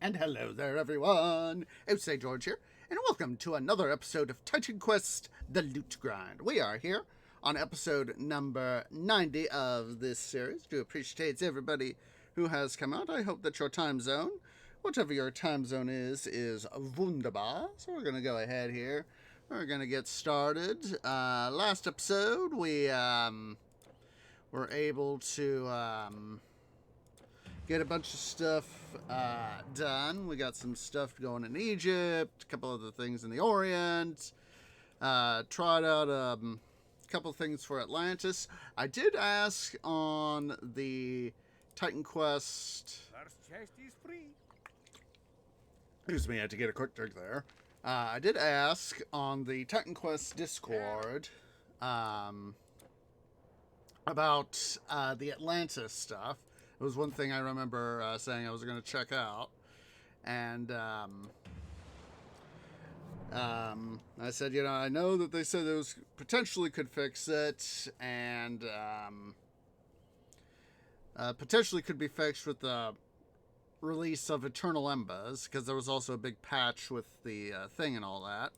And hello there, everyone. Outside George here, and welcome to another episode of Titan Quest: The Loot Grind. We are here on episode number 90 of this series. Do appreciate everybody who has come out. I hope that your time zone, whatever your time zone is wunderbar. So we're gonna go ahead here. We're gonna get started. Last episode, we were able to get a bunch of stuff done. We got some stuff going in Egypt, a couple other things in the Orient. Tried out a couple things for Atlantis. I did ask on the Titan Quest. Excuse me, I had to get a quick drink there. I did ask on the Titan Quest Discord about the Atlantis stuff. It was one thing I remember saying I was going to check out. And I said, I know that they said it was potentially could fix it, and potentially could be fixed with the release of Eternal Embers, because there was also a big patch with the thing and all that.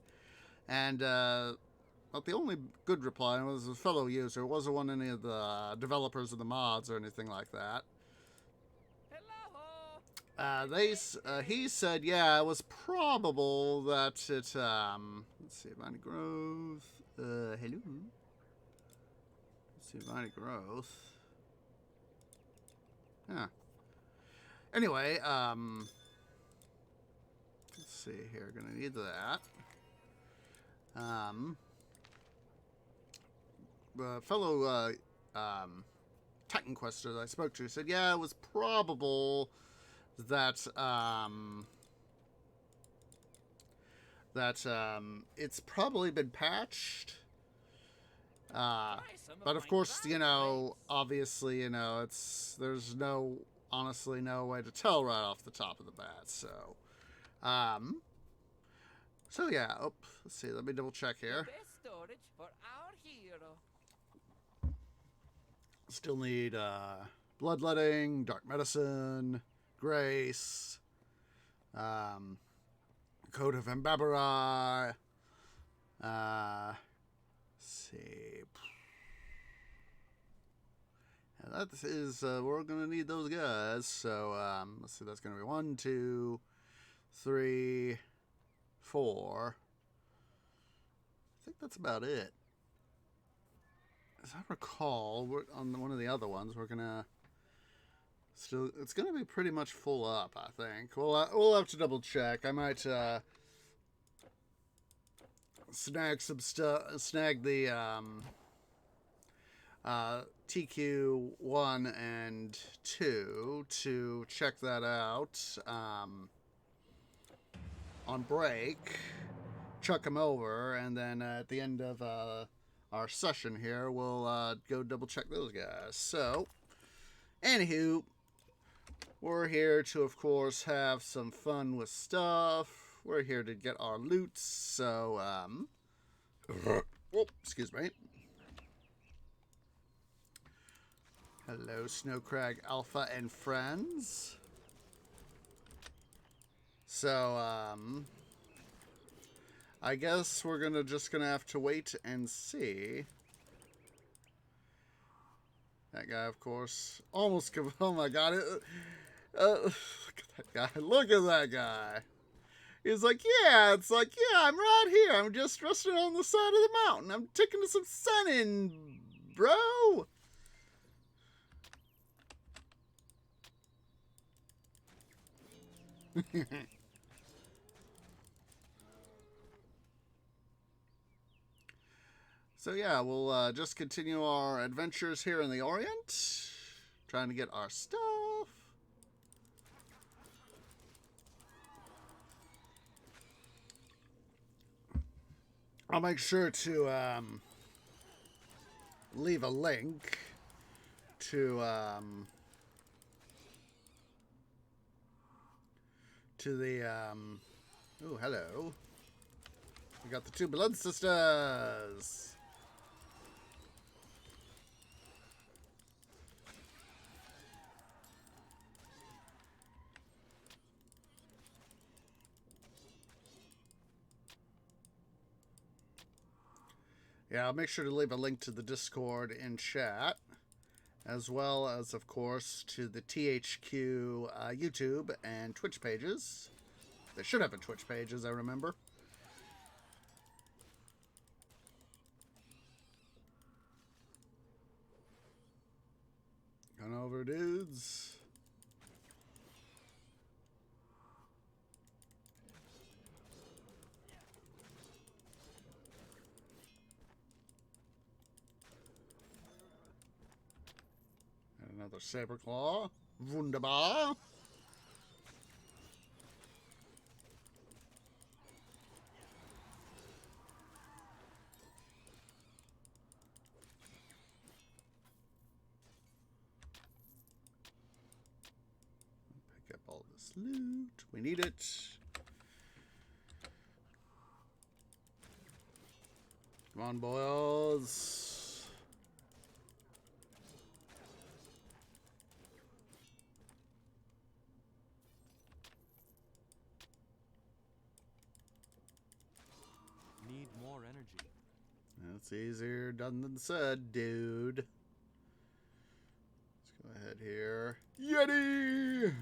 And but the only good reply was a fellow user. It wasn't one of any of the developers of the mods or anything like that. He said, yeah, it was probable that it, let's see, Vine Growth, hello. Let's see, Vine Growth. Yeah. Anyway, let's see here, gonna need that. The fellow, Titan Quester that I spoke to said, yeah, it was probable that it's probably been patched, but of course, obviously, there's honestly no way to tell right off the top of the bat. So yeah. Oh, let's see. Let me double check here. Still need bloodletting, dark medicine, grace, Code of Embabara. Let's see. And that is, we're going to need those guys. So, let's see, that's going to be 1, 2, 3, 4. I think that's about it. As I recall, on one of the other ones, we're going to still, it's going to be pretty much full up, I think. We'll have to double check. I might snag some stuff, snag the TQ1 and 2 to check that out on break, chuck them over, and then at the end of our session here, we'll go double check those guys. So, anywho, we're here to, of course, have some fun with stuff. We're here to get our loot, so, excuse me. Hello, Snowcrag Alpha and friends. So, I guess we're just gonna have to wait and see. That guy, of course, almost give. Oh my God! Look at that guy! Look at that guy! He's like, yeah, it's like, yeah, I'm right here. I'm just resting on the side of the mountain. I'm taking some sun in, bro. So yeah, we'll just continue our adventures here in the Orient, trying to get our stuff. I'll make sure to leave a link to the oh, hello. We got the two blood sisters. Yeah, I'll make sure to leave a link to the Discord in chat, as well as, of course, to the THQ YouTube and Twitch pages. They should have a Twitch page, as I remember. Gone over, dudes. And another saber claw. Wunderbar. Pick up all this loot. We need it. Come on, boys. Need more energy. That's easier done than said, dude. Let's go ahead here. Yeti!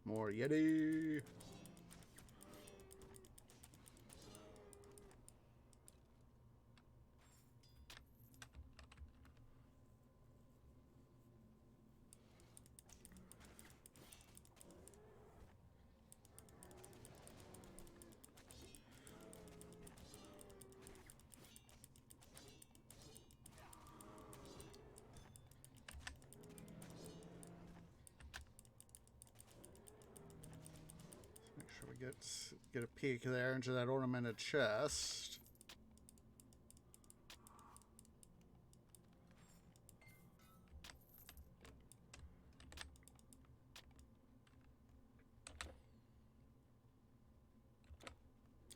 More Yeti. Make sure we get a peek there into that ornamented chest.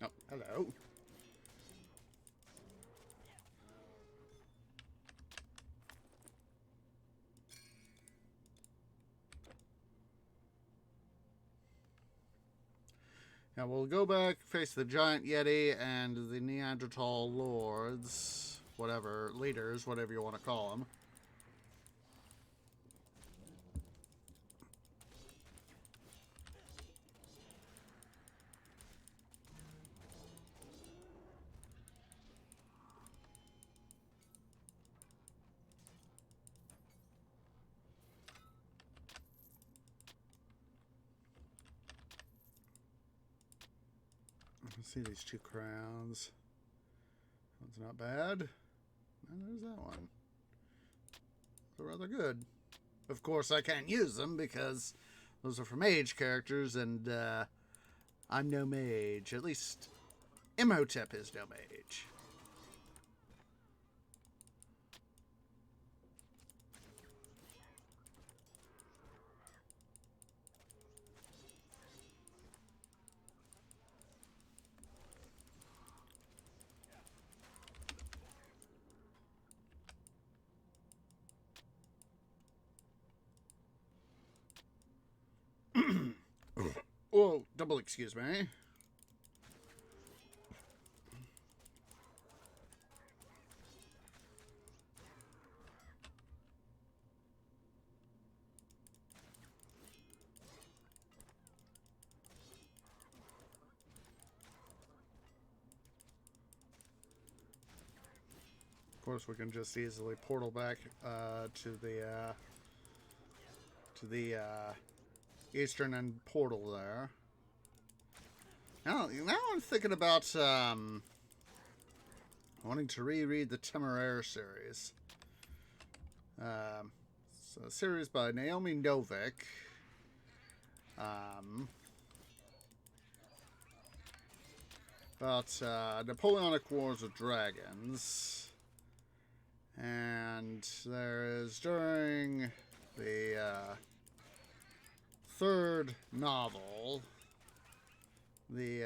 Oh, hello. Now we'll go back, face the giant Yeti and the Neanderthal lords, whatever, leaders, whatever you want to call them. See these two crowns. One's not bad. And there's that one. They're rather good. Of course, I can't use them because those are for mage characters, and I'm no mage. At least Imhotep is no mage. Whoa, double excuse me. Of course, we can just easily portal back to the eastern end portal there. Now I'm thinking about wanting to reread the Temeraire series. It's a series by Naomi Novik. About Napoleonic Wars with Dragons. And there is, during the third novel, the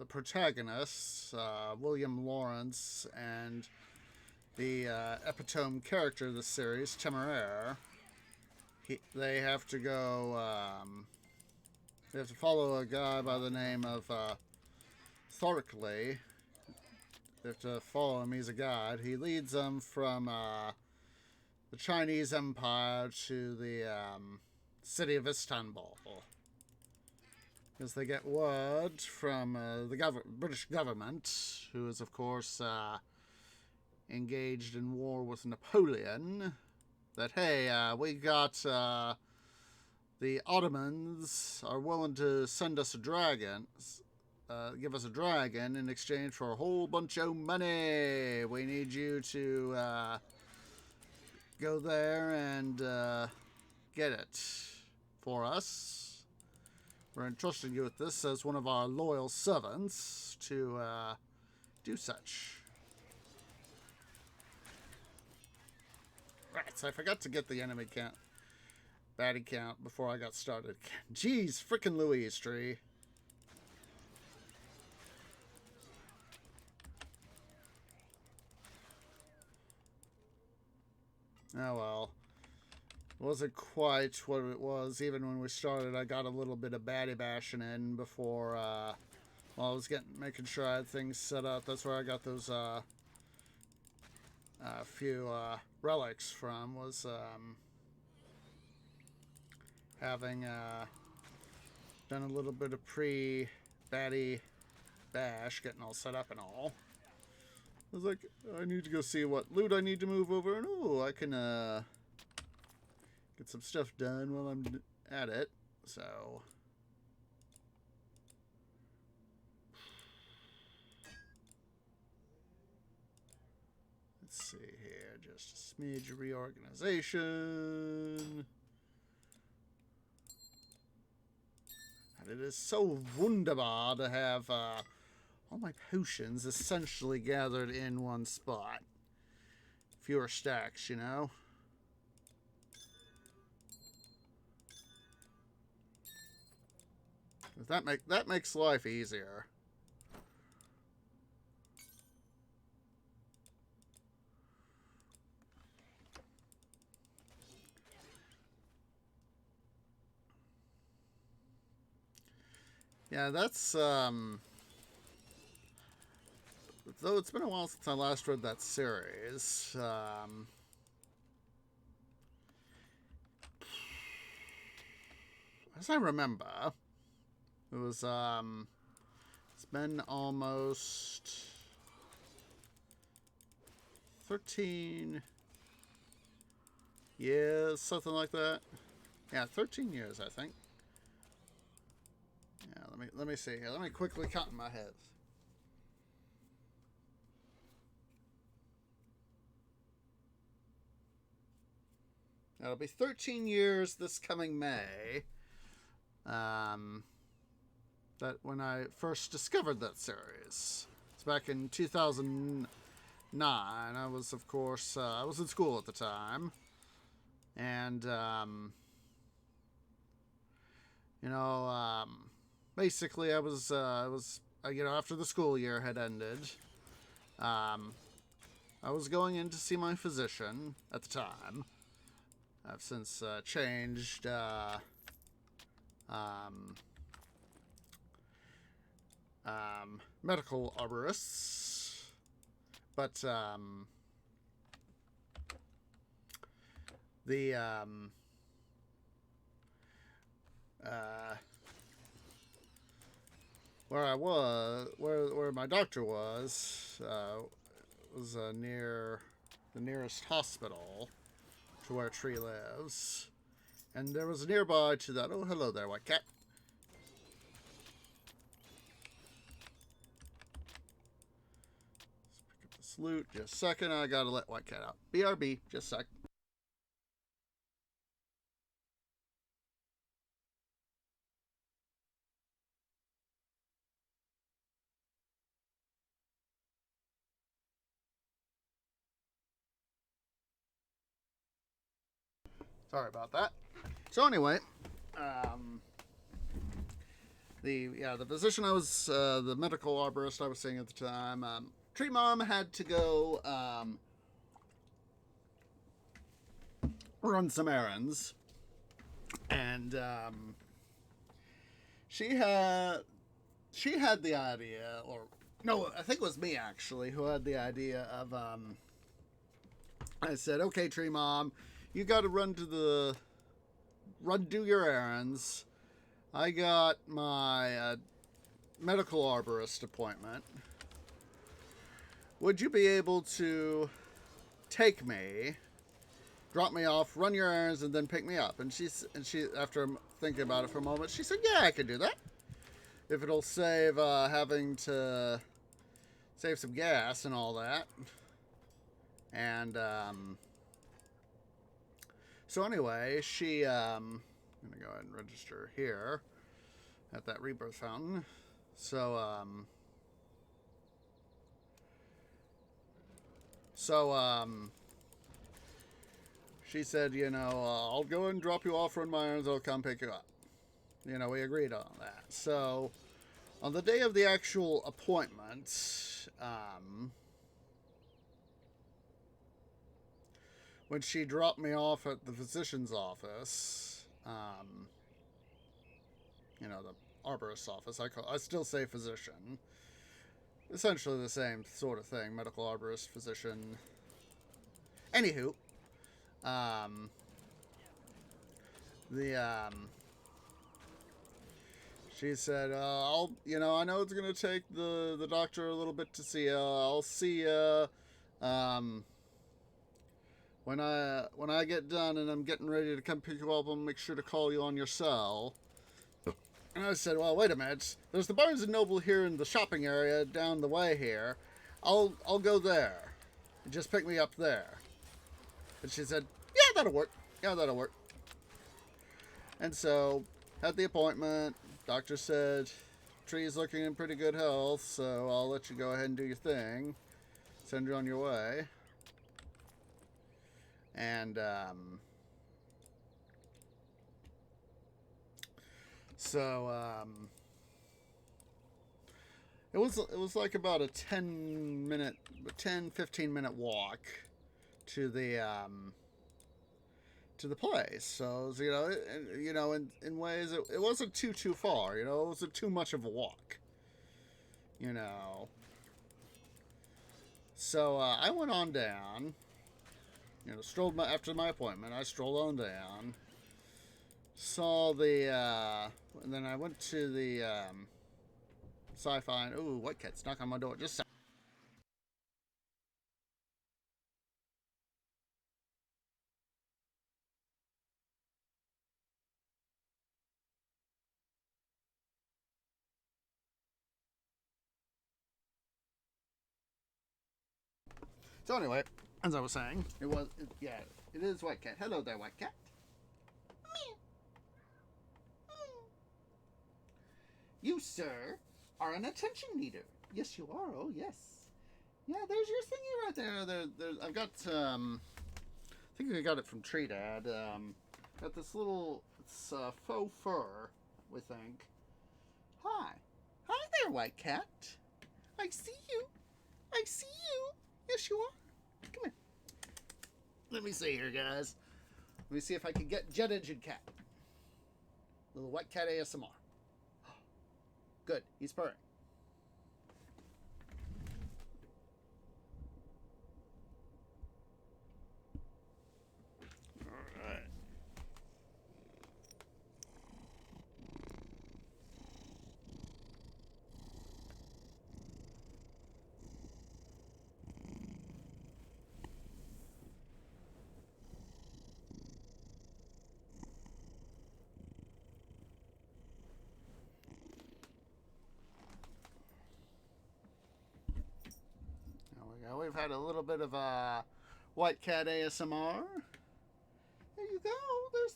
protagonists, William Lawrence and the epitome character of the series, Temeraire. They have to go. They have to follow a guy by the name of Thorkley. They have to follow him. He's a guide. He leads them from the Chinese Empire to the city of Istanbul. Because they get word from the British government, who is, of course, engaged in war with Napoleon, that, hey, we got the Ottomans are willing to send us a dragon, give us a dragon in exchange for a whole bunch of money. We need you to go there and get it for us. We're entrusting you with this as one of our loyal servants to do such. Right, so I forgot to get the enemy count, baddie count before I got started. Jeez, frickin' Louise tree. Oh well. Wasn't quite what it was. Even when we started, I got a little bit of baddie bashing in before, I was making sure I had things set up. That's where I got those, few, relics from, was, having, done a little bit of pre-baddie bash, getting all set up and all. I was like, I need to go see what loot I need to move over, and oh, I can, get some stuff done while I'm at it. So let's see here, just a smidge of reorganization. And it is so wunderbar to have all my potions essentially gathered in one spot. Fewer stacks, you know. That makes life easier. Yeah, that's though it's been a while since I last read that series. As I remember, it was, it's been almost 13 years, something like that. Yeah, 13 years, I think. Yeah, let me see here. Let me quickly count in my head. It'll be 13 years this coming May. That when I first discovered that series. It's back in 2009. I was, of course, I was in school at the time. And, you know, basically I was, you know, after the school year had ended, I was going in to see my physician at the time. I've since changed, medical arborists, but the where I was, where my doctor was near the nearest hospital to where Tree lives, and there was nearby to that. Oh, hello there, white cat. Loot, just a second. I gotta let White Cat out. BRB, just a sec. Sorry about that. So anyway, the physician I was, the medical arborist I was seeing at the time, Tree Mom had to go run some errands. And she had the idea, or no, I think it was me actually who had the idea of I said, okay, Tree Mom, you got to do your errands. I got my medical arborist appointment. Would you be able to take me, drop me off, run your errands, and then pick me up? And she, after thinking about it for a moment, she said, yeah, I could do that. If it'll save having to save some gas and all that. And so anyway, she I'm gonna go ahead and register here at that rebirth fountain. So she said, you know, I'll go and drop you off, run my errands, I'll come pick you up. You know, we agreed on that. So on the day of the actual appointment, when she dropped me off at the physician's office, you know, the arborist's office, I still say physician. Essentially the same sort of thing, medical arborist, physician. Anywho, she said, you know, I know it's going to take the doctor a little bit to see you. I'll see you, when I get done and I'm getting ready to come pick you up, I'll make sure to call you on your cell. And I said, well, wait a minute. There's the Barnes & Noble here in the shopping area down the way here. I'll go there. Just pick me up there. And she said, yeah, that'll work. Yeah, that'll work. And so, had the appointment. Doctor said, Tree's looking in pretty good health, so I'll let you go ahead and do your thing. Send you on your way. And, so, it was like about a 15 minute walk to the place. So, you know, in ways it wasn't too far, you know, it wasn't too much of a walk, you know. So, I went on down, you know, after my appointment, I strolled on down, saw and then I went to the, sci-fi, and ooh, White Cat's knocking on my door, just So anyway, as I was saying, it is White Cat. Hello there, White Cat. You, sir, are an attention needer. Yes, you are. Oh, yes. Yeah, there's your thingy right there. I've got, I think I got it from Tree Dad. Got this little, it's faux fur, we think. Hi. Hi there, White Cat. I see you. I see you. Yes, you are. Come here. Let me see here, guys. Let me see if I can get Jet Engine Cat. Little White Cat ASMR. Good. He's purring. Alright. We've had a little bit of White Cat ASMR. There you go. There's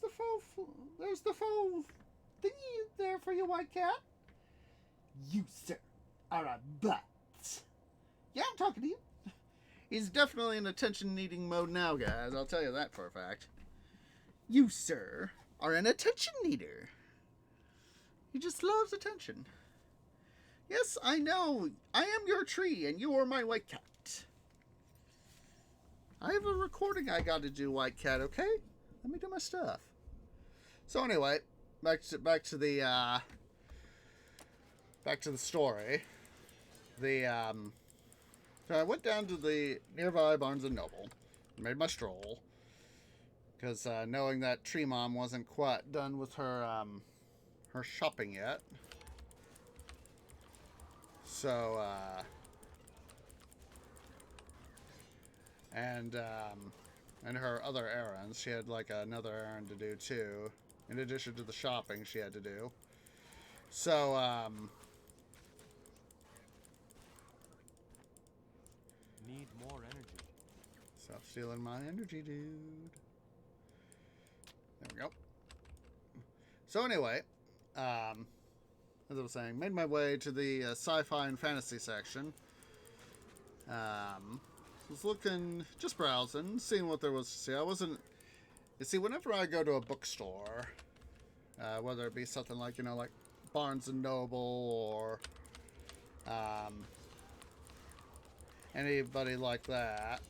the faux thingy there for you, White Cat. You, sir, are a butt. Yeah, I'm talking to you. He's definitely in attention-needing mode now, guys. I'll tell you that for a fact. You, sir, are an attention needer. He just loves attention. Yes, I know. I am your tree, and you are my White Cat. I have a recording I got to do, White Cat, okay? Let me do my stuff. So anyway, back to the story. So I went down to the nearby Barnes and Noble, made my stroll, because knowing that Tree Mom wasn't quite done with her shopping yet, so and her other errands, she had like another errand to do too, in addition to the shopping she had to do. So need more energy. Stop stealing my energy, dude. There we go. So anyway, as I was saying, made my way to the sci-fi and fantasy section. Was looking, just browsing, seeing what there was to see. I wasn't... You see, whenever I go to a bookstore, whether it be something like, like Barnes and Noble or anybody like that,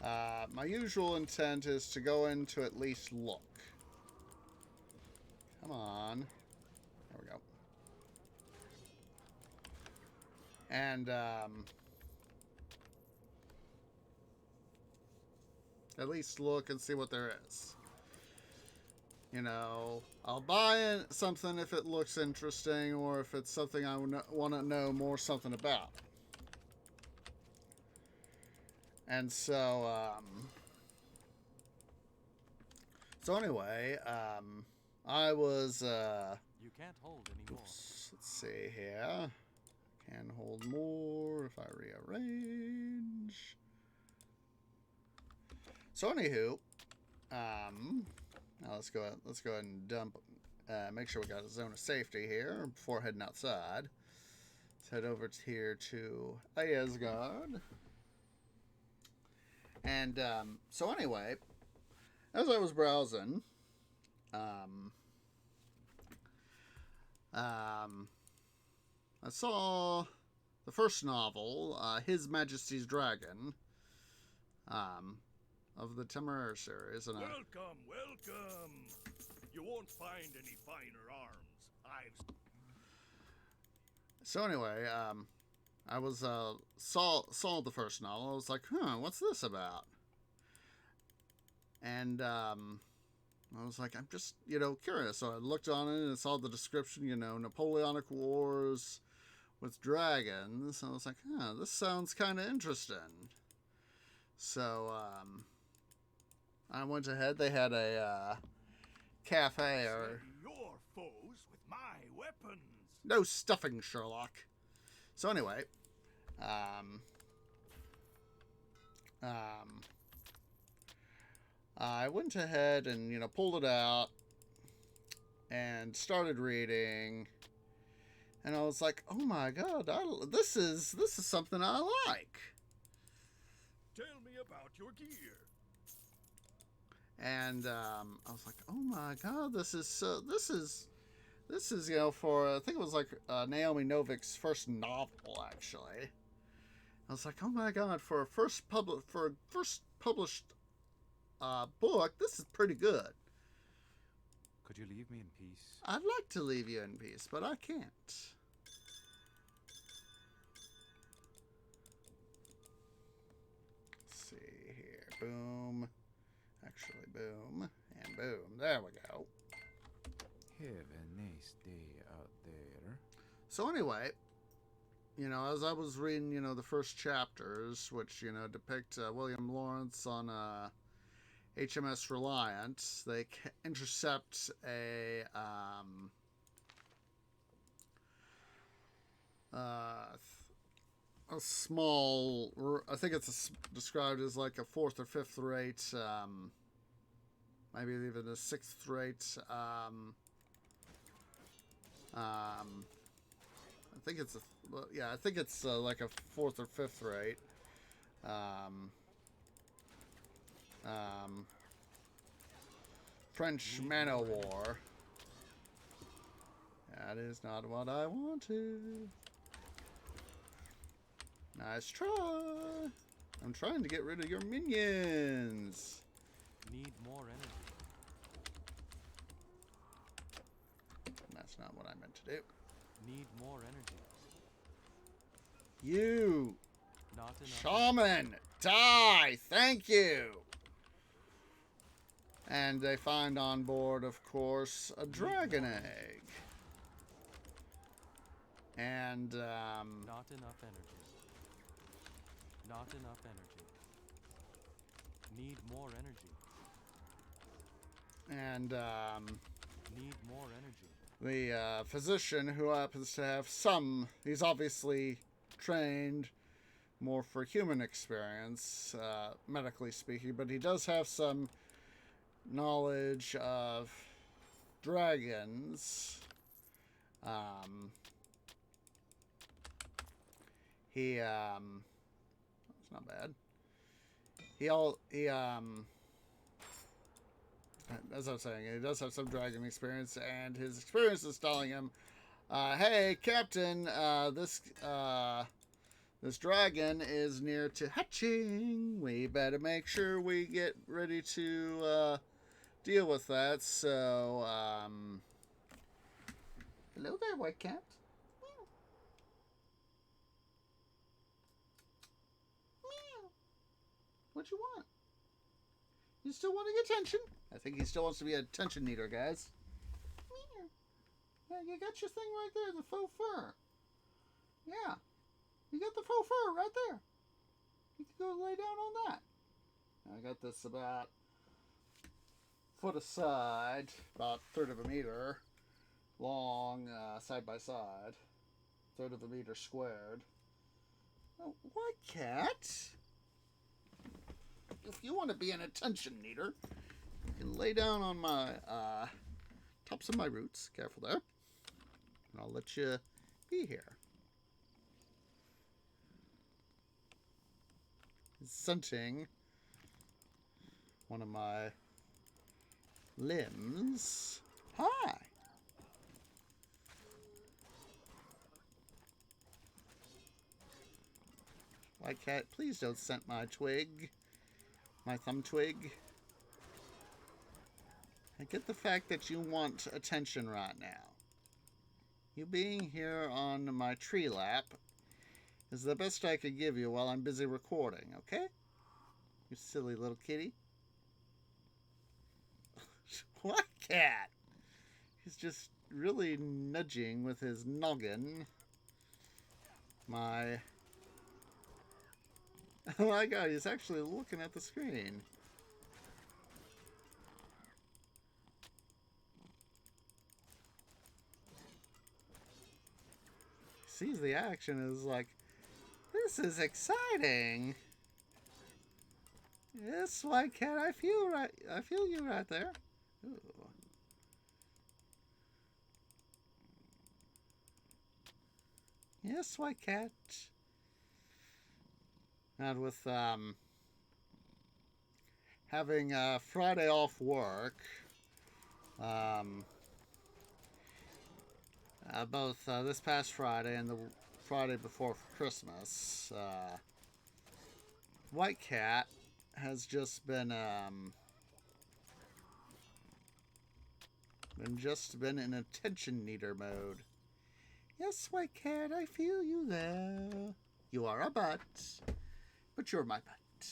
my usual intent is to go in to at least look. Come on. There we go. And at least look and see what there is. I'll buy something if it looks interesting or if it's something I want to know more something about. And so anyway, I was You can't hold anymore. Oops, let's see here. Can hold more if I rearrange. So anywho, now let's go ahead and dump. Make sure we got a zone of safety here before heading outside. Let's head over here to Asgard. And so anyway, as I was browsing, I saw the first novel, His Majesty's Dragon, of the Temeraire series. And welcome, welcome. You won't find any finer arms. So anyway, I was saw the first novel. I was like, what's this about? And I was like, I'm just curious. So I looked on it and saw the description. Napoleonic Wars with dragons. I was like, this sounds kind of interesting. So I went ahead. They had a cafe or your foes with my weapons. No stuffing, Sherlock. So anyway, I went ahead and pulled it out and started reading, and I was like, oh my god, this is something I like. Tell me about your gear. And I was like, oh my god, this is for, I think it was like Naomi Novik's first novel, actually. I was like, oh my god, for a first published book, this is pretty good. Could you leave me in peace? I'd like to leave you in peace, but I can't. Let's see here. Boom. Actually, boom. And boom. There we go. Have a nice day out there. So anyway, as I was reading, the first chapters, which, depict William Lawrence on HMS Reliant, they intercept a small, I think it's described as like a fourth or fifth rate, maybe even a sixth rate, I think it's like a fourth or fifth rate French man-o-war. That is not what I wanted. Nice try. I'm trying to get rid of your minions. Need more energy. That's not what I meant to do. Need more energy. You, Not enough. shaman, die! Thank you! And they find on board, of course, a dragon egg. And, Not enough energy. Not enough energy. Need more energy. And, Need more energy. the physician, who happens to have some, he's obviously trained more for human experience, medically speaking, but he does have some knowledge of dragons. It's not bad. As I was saying, he does have some dragon experience, and his experience is telling him, hey, Captain, this dragon is near to hatching. We better make sure we get ready to deal with that. So, hello there, White Cat. Meow. Meow. What you want? You still wanting attention? I think he still wants to be an attention needer, guys. Meow. Yeah, you got your thing right there, the faux fur. Yeah. You got the faux fur right there. You can go lay down on that. I got this about foot aside, about a third of a meter long, side by side, third of a meter squared. Oh, White Cat, if you want to be an attention needer, you can lay down on my tops of my roots. Careful there, and I'll let you be here. Scenting one of my limbs. Hi. White Cat, please don't scent my twig. My thumb twig. I get the fact that you want attention right now. You being here on my tree lap is the best I could give you while I'm busy recording, okay? You silly little kitty. White Cat! He's just really nudging with his noggin. My... Oh my god, he's actually looking at the screen. He sees the action and is like, this is exciting. Yes, White Cat, I feel you right there. Ooh. Yes, White Cat. And with having Friday off work, both this past Friday and the Friday before Christmas, White Cat has just been in attention needer mode. Yes, White Cat, I feel you there. You are a butt, but you're my butt.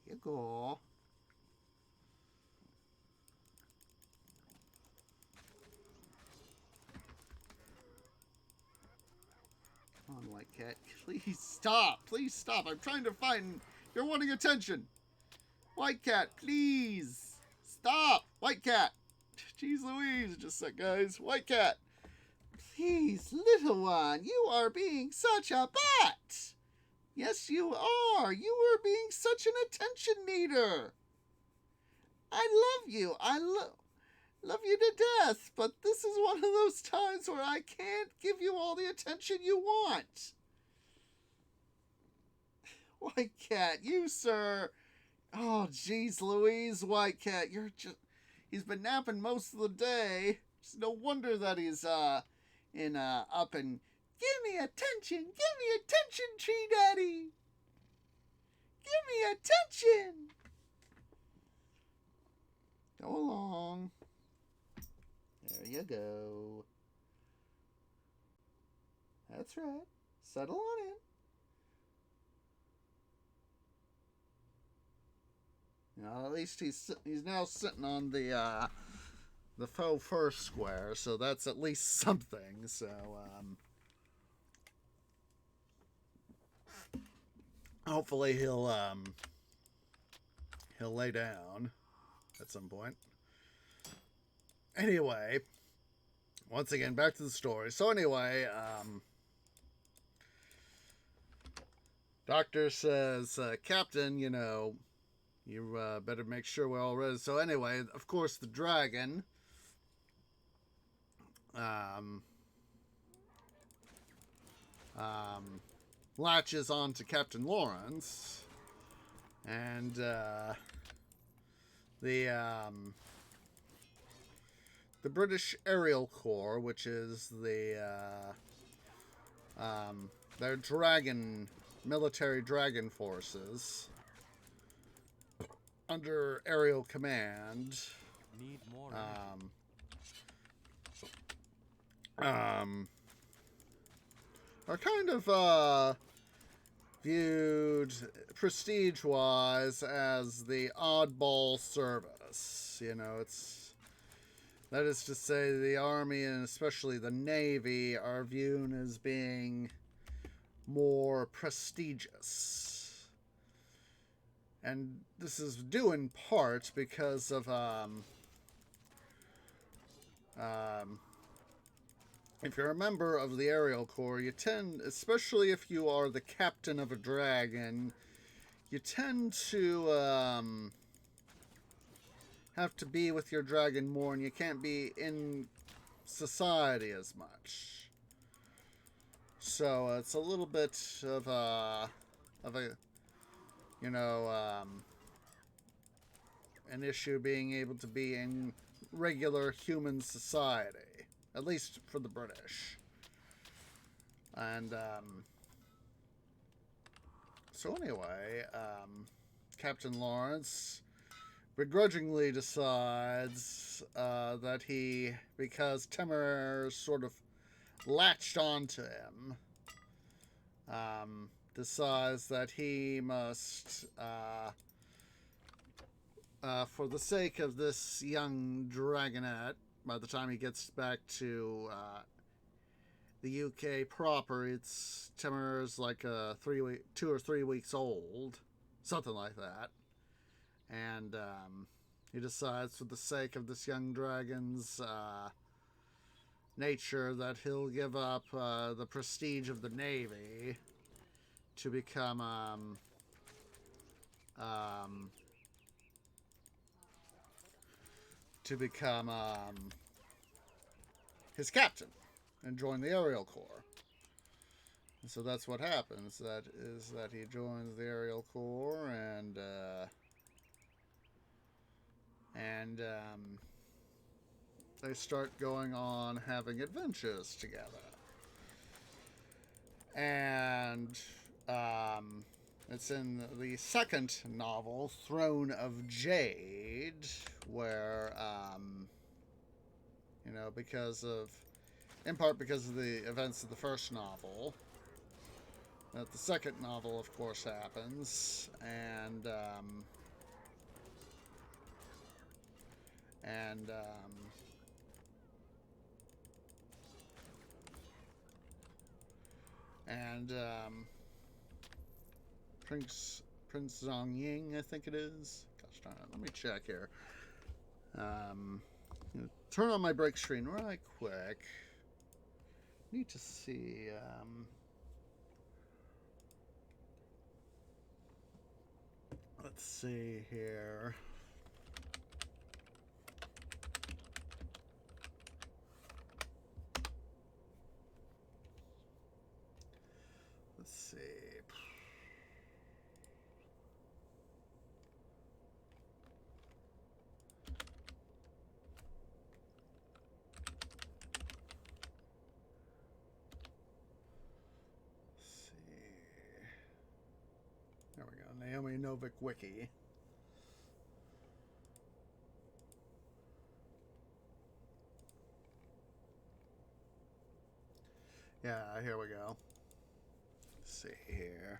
There you go. Come on, White Cat. Please stop. Please stop. I'm trying to find... You're wanting attention. White Cat, please. Stop. White Cat. Jeez Louise. Just a sec, guys. White Cat. Please, little one. You are being such a bat. Yes, you are. You are being such an attention needer. I love you. I love you to death, but this is one of those times where I can't give you all the attention you want. White Cat, you, sir. Oh, jeez Louise, White Cat, you're just... He's been napping most of the day. It's no wonder that he's, up and... Give me attention, Tree Daddy. Give me attention! Go along. There you go. That's right. Settle on in. At least he's now sitting on the faux fur square, so that's at least something. So hopefully he'll lay down at some point. Anyway, once again, back to the story. So anyway, Doctor says, Captain, you better make sure we're all ready. So anyway, of course, the dragon latches on to Captain Lawrence, and the British Aerial Corps, which is their military dragon forces under aerial command, Need more. are kind of viewed prestige-wise as the oddball service. That is to say, the Army and especially the Navy are viewed as being more prestigious. And this is due in part because of, if you're a member of the Aerial Corps, you tend, especially if you are the captain of a dragon, you tend to, have to be with your dragon more, and you can't be in society as much. So it's a little bit of a an issue being able to be in regular human society, at least for the British. And so anyway, Captain Lawrence begrudgingly decides that because Temur sort of latched onto him, decides that he must, for the sake of this young dragonette, by the time he gets back to the UK proper, Temur's like 2 or 3 weeks old, something like that. And he decides, for the sake of this young dragon's nature, that he'll give up the prestige of the Navy to become his captain and join the Aerial Corps. And so that's what happens. That he joins the Aerial Corps, and they start going on having adventures together. And it's in the second novel, Throne of Jade, where, in part because of the events of the first novel, that the second novel, of course, happens, and Prince Zongying, I think it is. Gosh darn it, let me check here. Turn on my break screen right quick. Need to see. Let's see here. Let's see. Novik wiki. Yeah, here we go. Let's see here.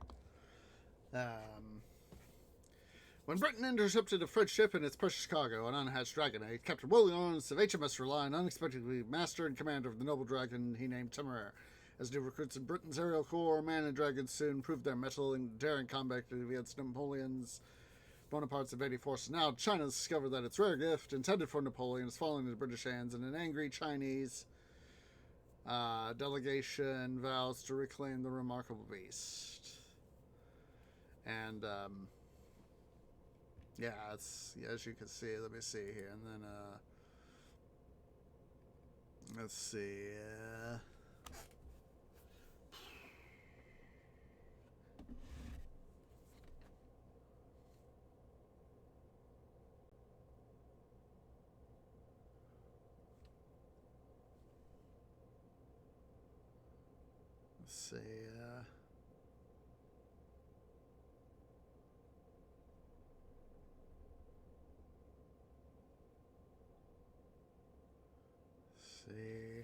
When Britain intercepted a French ship and its precious cargo, an unhatched dragonite, Captain Williams of HMS Reliant unexpectedly master and commander of the noble dragon he named Temeraire. As new recruits in Britain's aerial corps, man and dragon soon proved their mettle in daring combat against Bonaparte's invading forces. Now China has discovered that its rare gift, intended for Napoleon, is falling into British hands, and an angry Chinese delegation vows to reclaim the remarkable beast. And, yeah, it's, as you can see, let me see here, and then, let's see, let's see, see.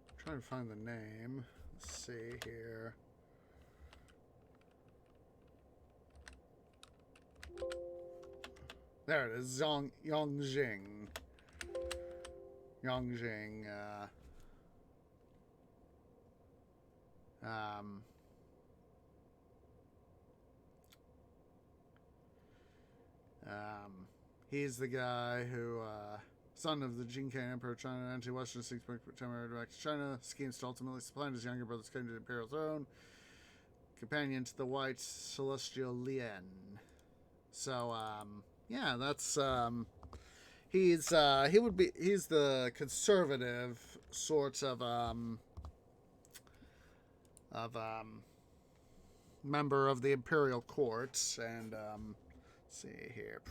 I'm trying to find the name. Let's see here. There it is. Yongjing. Yongjing. He's the guy who, son of the Jinkan Emperor of China, anti-Western temporary back to China, schemes to ultimately supplant his younger brother's claim to the imperial throne, companion to the White Celestial Lien. So, yeah, that's, he's the conservative sort of, member of the imperial court, and, let's see here.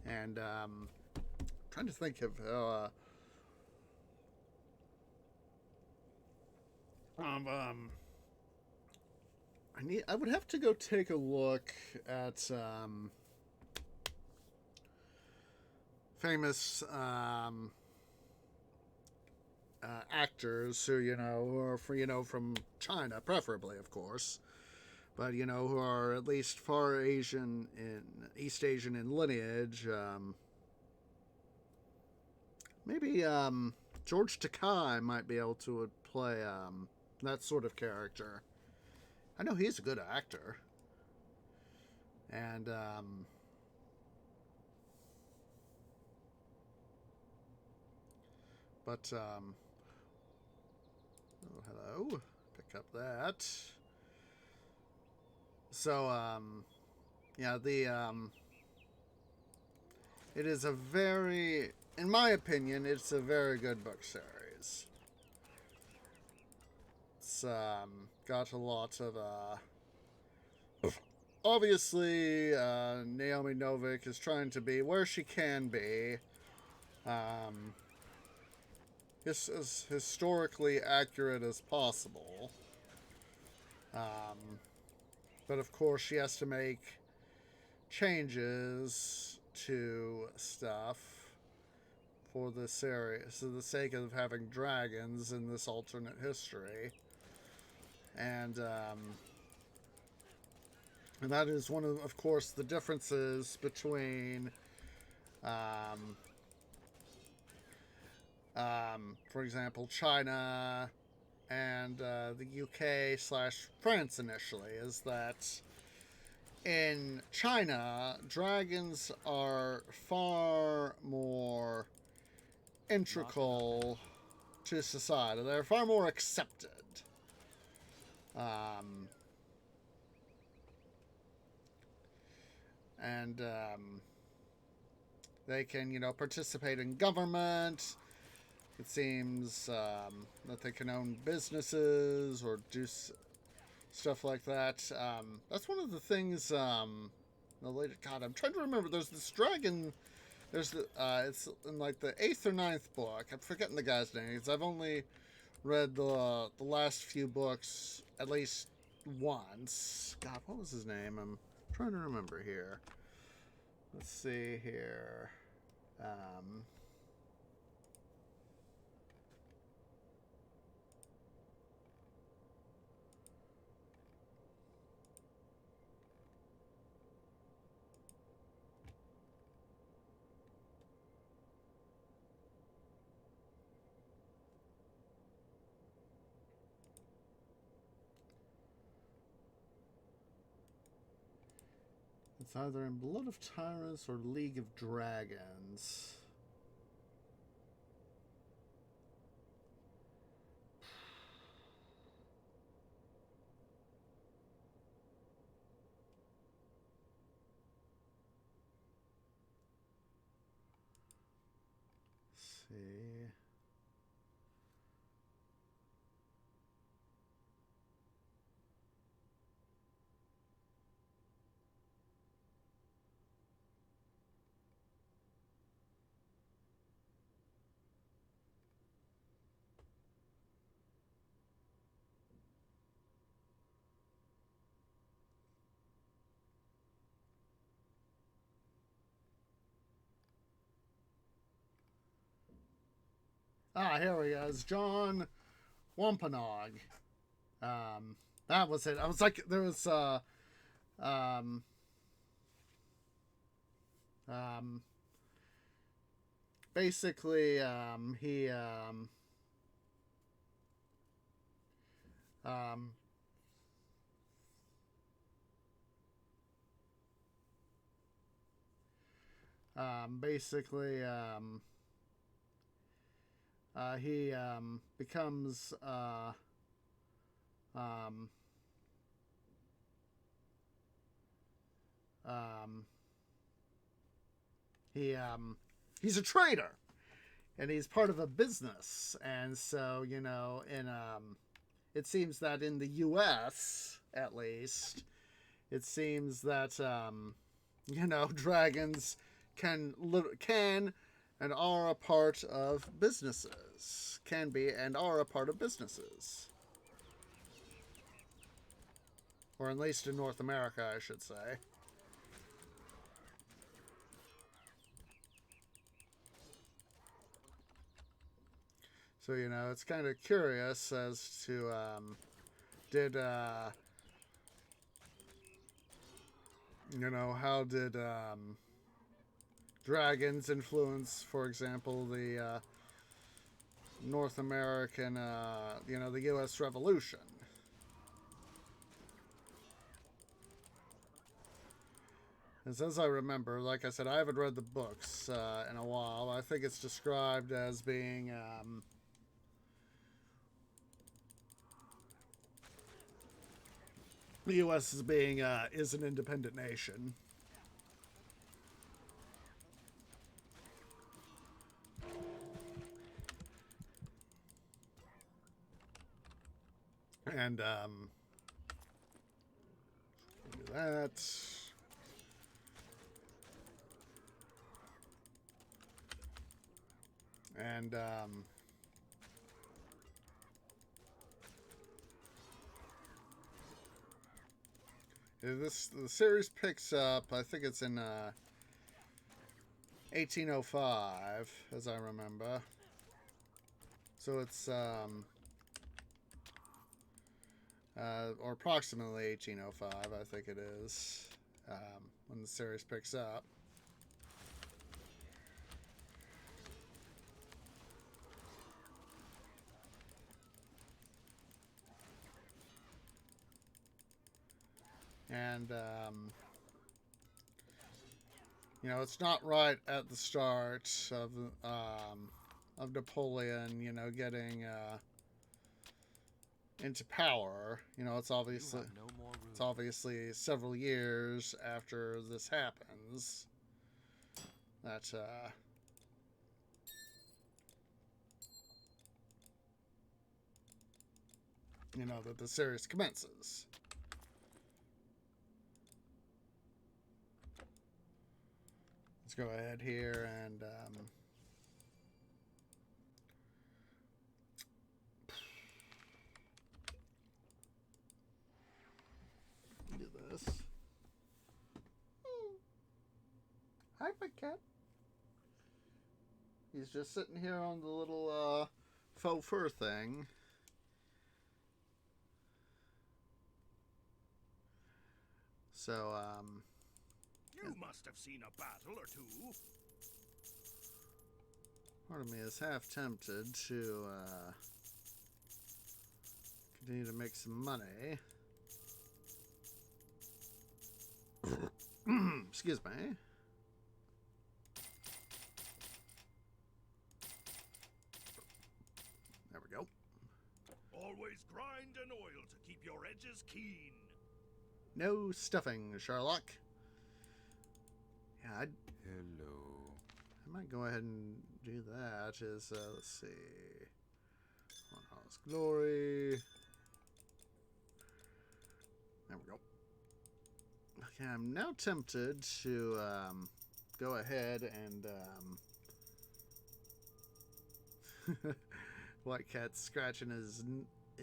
And trying to think of I would have to go take a look at famous actors who are from China, preferably, of course. But, who are at least East Asian in lineage. Maybe George Takei might be able to play that sort of character. I know he's a good actor. And, but, oh, hello. Pick up that. So, yeah, it is a very, in my opinion, it's a very good book series. It's, got a lot of, obviously, Naomi Novik is trying to be where she can be, as historically accurate as possible. But of course, she has to make changes to stuff for the series, for the sake of having dragons in this alternate history. And that is one of course, the differences between, for example, China and the UK/France initially, is that in China, dragons are far more integral to society. They're far more accepted. And they can, participate in government. It seems that they can own businesses or do stuff like that. That's one of the things. The later, God, I'm trying to remember. There's this dragon. There's it's in like the 8th or 9th book. I'm forgetting the guy's name because I've only read the last few books at least once. God, what was his name? I'm trying to remember here. Let's see here. It's either in Blood of Tyrants or League of Dragons. Let's see. Here we go. It's John Wampanoag. That was it. I was like, there was, basically, he, basically, he becomes he he's a trader, and he's part of a business, and so it seems that in the U.S. at least, it seems that dragons can and are a part of businesses. Can be and are a part of businesses. Or at least in North America, I should say. So, it's kind of curious as to, did, how did, dragons influence, for example, the North American, the U.S. Revolution. As I remember, like I said, I haven't read the books in a while. I think it's described as being the U.S. as being is an independent nation. And do that. And the series picks up, I think it's in 1805, as I remember. So it's or approximately 1805, I think it is, when the series picks up. And it's not right at the start of Napoleon, getting into power. It's obviously several years after this happens that that the series commences. Let's go ahead here and Hi, big cat. He's just sitting here on the little faux fur thing. So, You must have seen a battle or two. part of me is half tempted to continue to make some money. Excuse me. There we go. Always grind and oil to keep your edges keen. No stuffing, Sherlock. Yeah, Hello. I might go ahead and do that. Let's see. On Hall's Glory. There we go. Okay, I'm now tempted to go ahead and White Cat's scratching his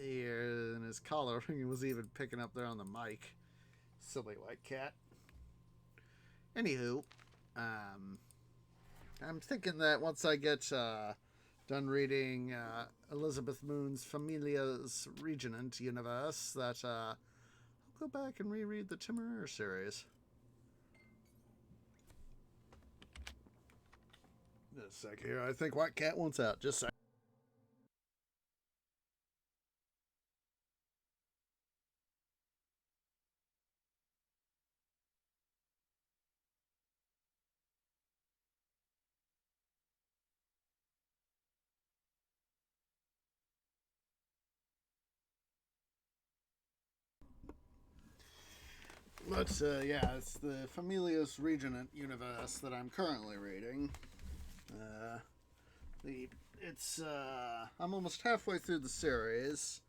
ear and his collar. He was even picking up there on the mic. Silly White Cat. Anywho, I'm thinking that once I get done reading Elizabeth Moon's Familia's Regenant universe, that I'll go back and reread the Timur series. Just a sec here. I think White Cat wants out. Just a sec. But yeah, it's the Familia's Regenant universe that I'm currently reading. I'm almost halfway through the series.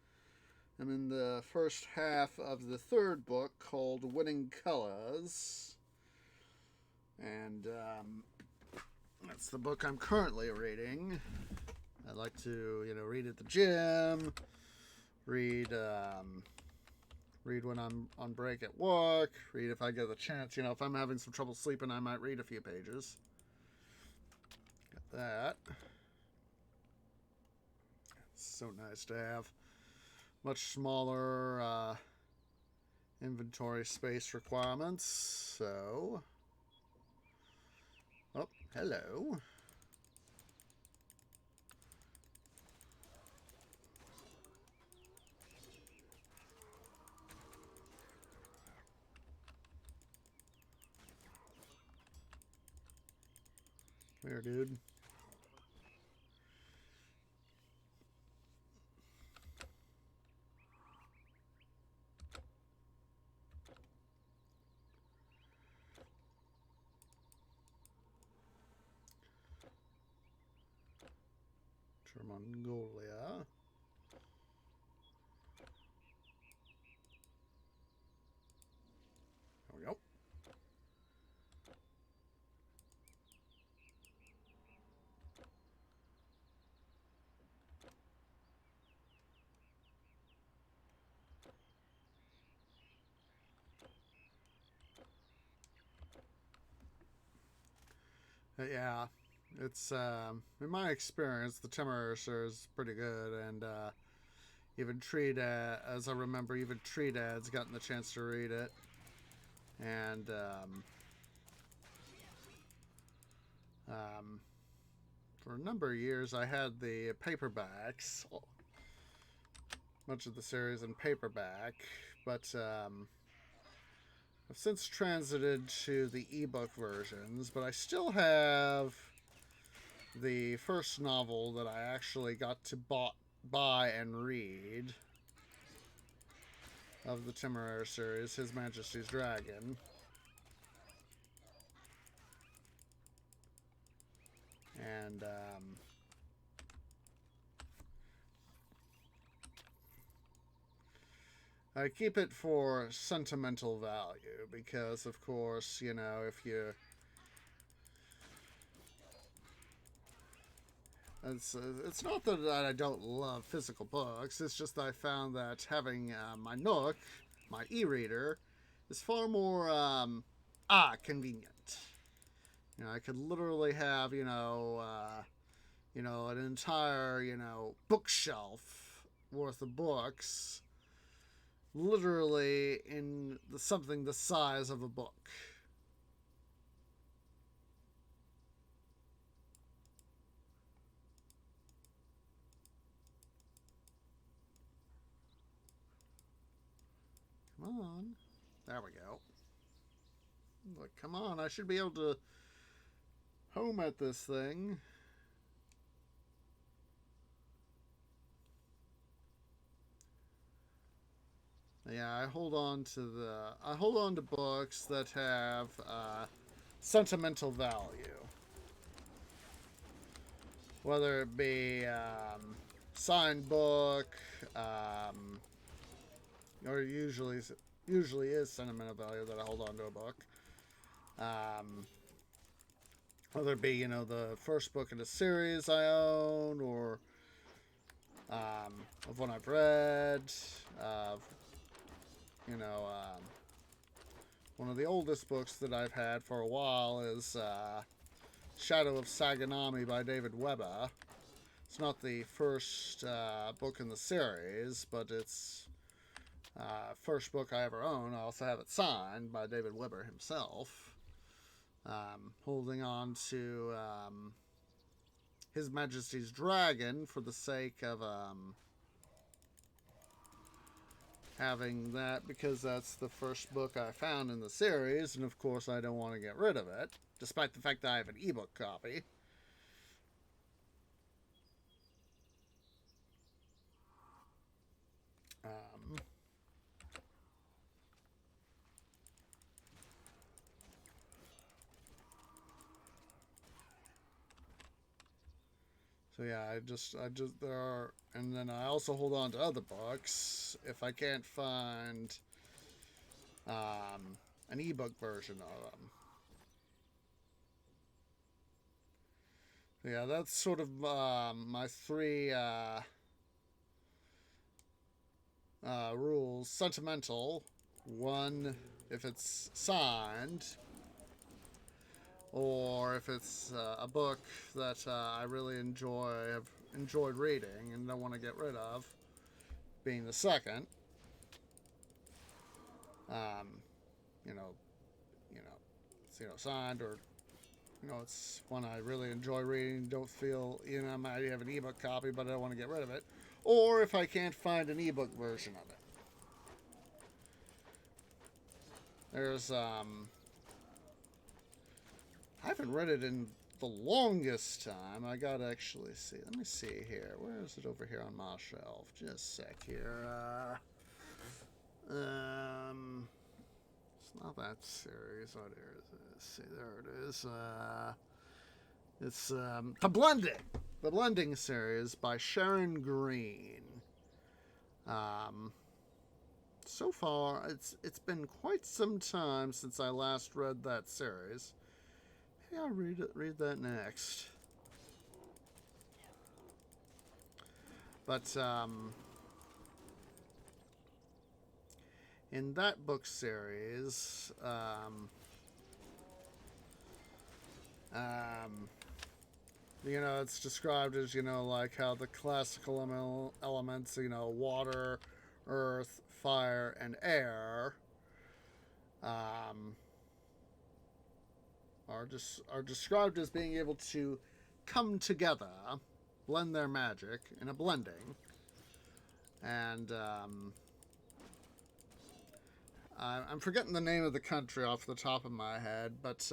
I'm in the first half of the third book called Winning Colors. And that's the book I'm currently reading. I like to, read at the gym, read when I'm on break at work, read if I get the chance. If I'm having some trouble sleeping, I might read a few pages. Got that. It's so nice to have much smaller inventory space requirements. So, oh, hello. There, dude. Mongolia. There we go. Yeah, it's in my experience, the Timur is pretty good, and even as I remember, even Trinidad's gotten the chance to read it, and for a number of years, I had the paperbacks, much of the series in paperback, but I've since transited to the ebook versions, but I still have the first novel that I actually got to buy and read of the Timur series, His Majesty's Dragon. And I keep it for sentimental value because, of course, if you... It's not that I don't love physical books, it's just that I found that having my Nook, my e-reader, is far more, convenient. You know, I could literally have, an entire, bookshelf worth of books, literally in something the size of a book. Come on. There we go. Like, come on, I should be able to home at this thing. Yeah, I hold on to books that have sentimental value. Whether it be signed book, or usually is sentimental value that I hold on to a book. Whether it be, the first book in a series I own, or of one I've read, one of the oldest books that I've had for a while is Shadow of Saganami by David Webber. It's not the first book in the series, but it's first book I ever own. I also have it signed by David Webber himself. Holding on to His Majesty's Dragon for the sake of having that, because that's the first book I found in the series, and of course I don't want to get rid of it, despite the fact that I have an ebook copy. So yeah, I just there are, and then I also hold on to other books if I can't find an ebook version of them. So yeah, that's sort of my three rules. Sentimental, one, if it's signed, or if it's a book that I really have enjoyed reading and don't want to get rid of, being the second. It's signed, or it's one I really enjoy reading. Don't feel I might have an ebook copy, but I don't want to get rid of it. Or if I can't find an ebook version of it. There's I haven't read it in the longest time. I gotta actually see. Let me see here. Where is it over here on my shelf? Just a sec here. It's not that series. What is it? Let's see, there it is. It's the Blending series by Sharon Green. So far, it's been quite some time since I last read that series. Maybe I'll read that next. But in that book series, it's described as, like how the classical elements, water, earth, fire, and air, are described as being able to come together, blend their magic in a blending, and I'm forgetting the name of the country off the top of my head, but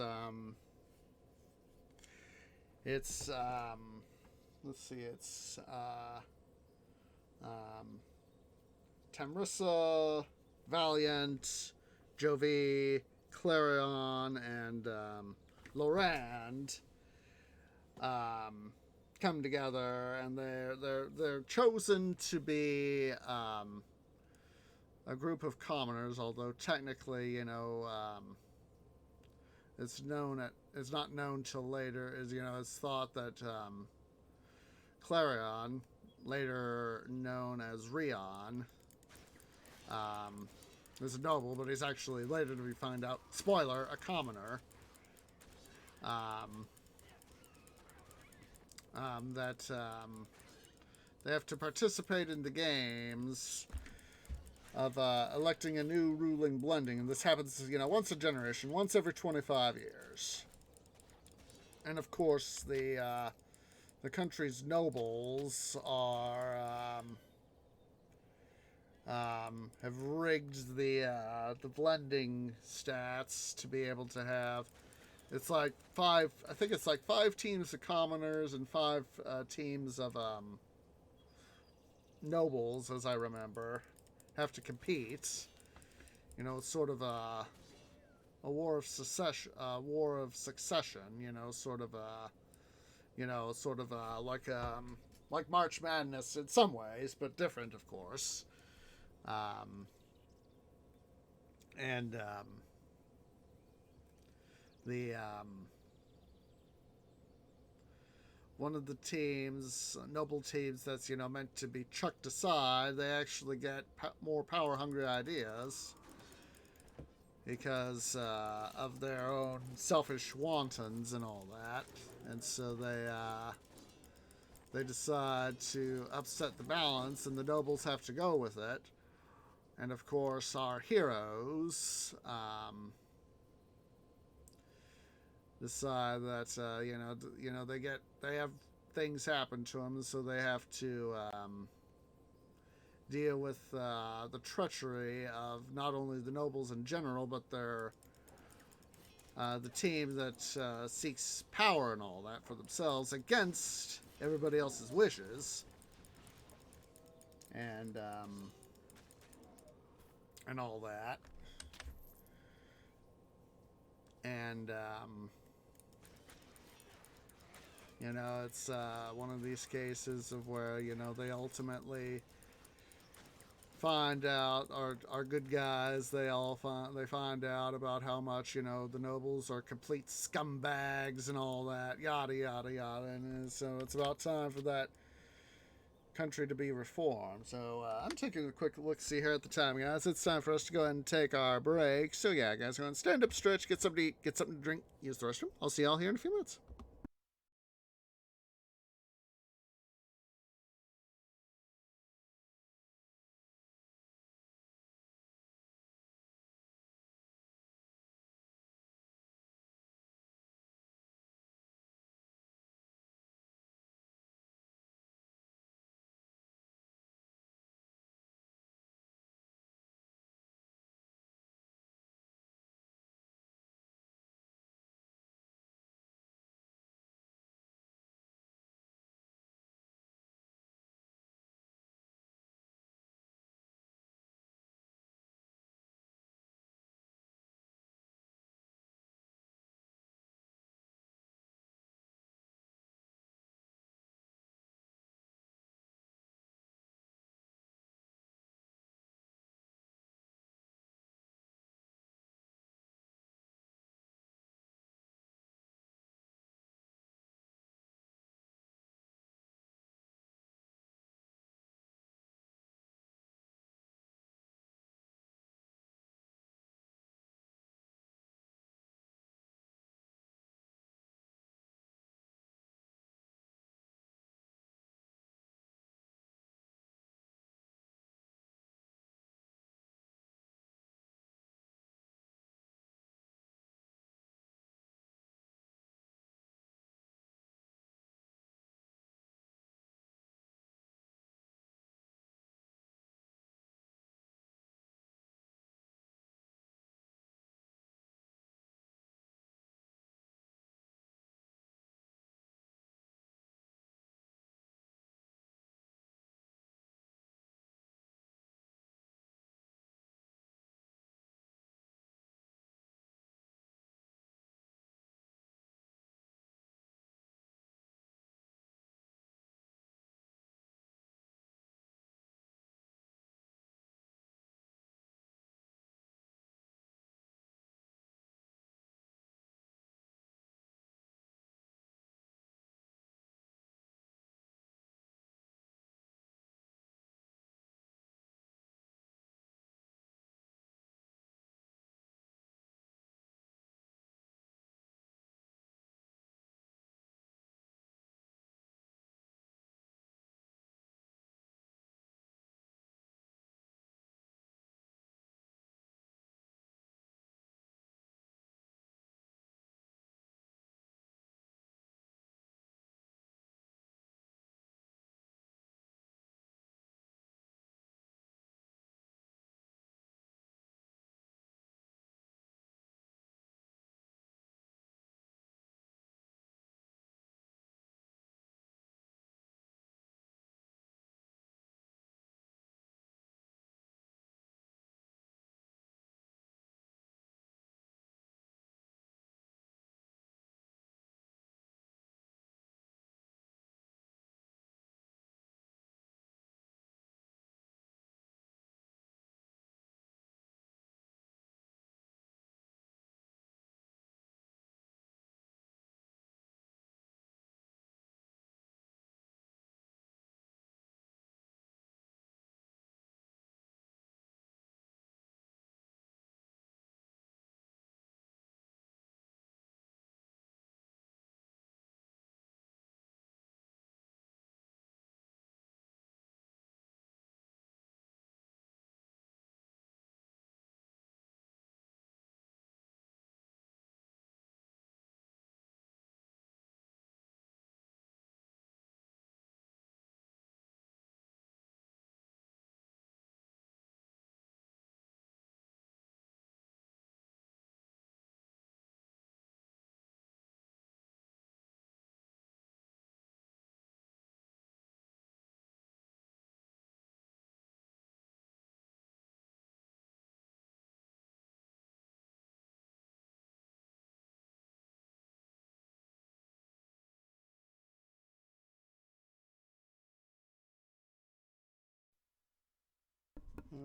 it's let's see, it's Tamrissa, Valiant, Jovi, Clarion, and Lorand come together, and they're chosen to be a group of commoners, although technically, it's not known till later. It's thought that Clarion, later known as Rion, is a noble, but he's actually, later we find out, spoiler, a commoner. um, that they have to participate in the games of electing a new ruling blending, and this happens, once a generation, once every 25 years. And of course, the country's nobles have rigged the blending stats to be able to have. It's like five. I think it's like 5 teams of commoners and 5 teams of nobles, as I remember, have to compete. It's sort of a war of succession. War of succession. Like March Madness in some ways, but different, of course. And the one of the teams, noble teams that's meant to be chucked aside, they actually get more power hungry ideas because of their own selfish wantons and all that, and so they decide to upset the balance, and the nobles have to go with it. And of course, our heroes decide that they have things happen to them, so they have to deal with the treachery of not only the nobles in general, but the team that seeks power and all that for themselves against everybody else's wishes, and all that. And it's one of these cases of where they ultimately find out, are good guys. They find out about how much the nobles are complete scumbags and all that, yada yada yada. And so it's about time for that country to be reformed. So I'm taking a quick look see here at the time, guys. It's time for us to go ahead and take our break. So yeah, guys, go ahead and stand up, stretch, get something to eat, get something to drink, use the restroom. I'll see y'all here in a few minutes.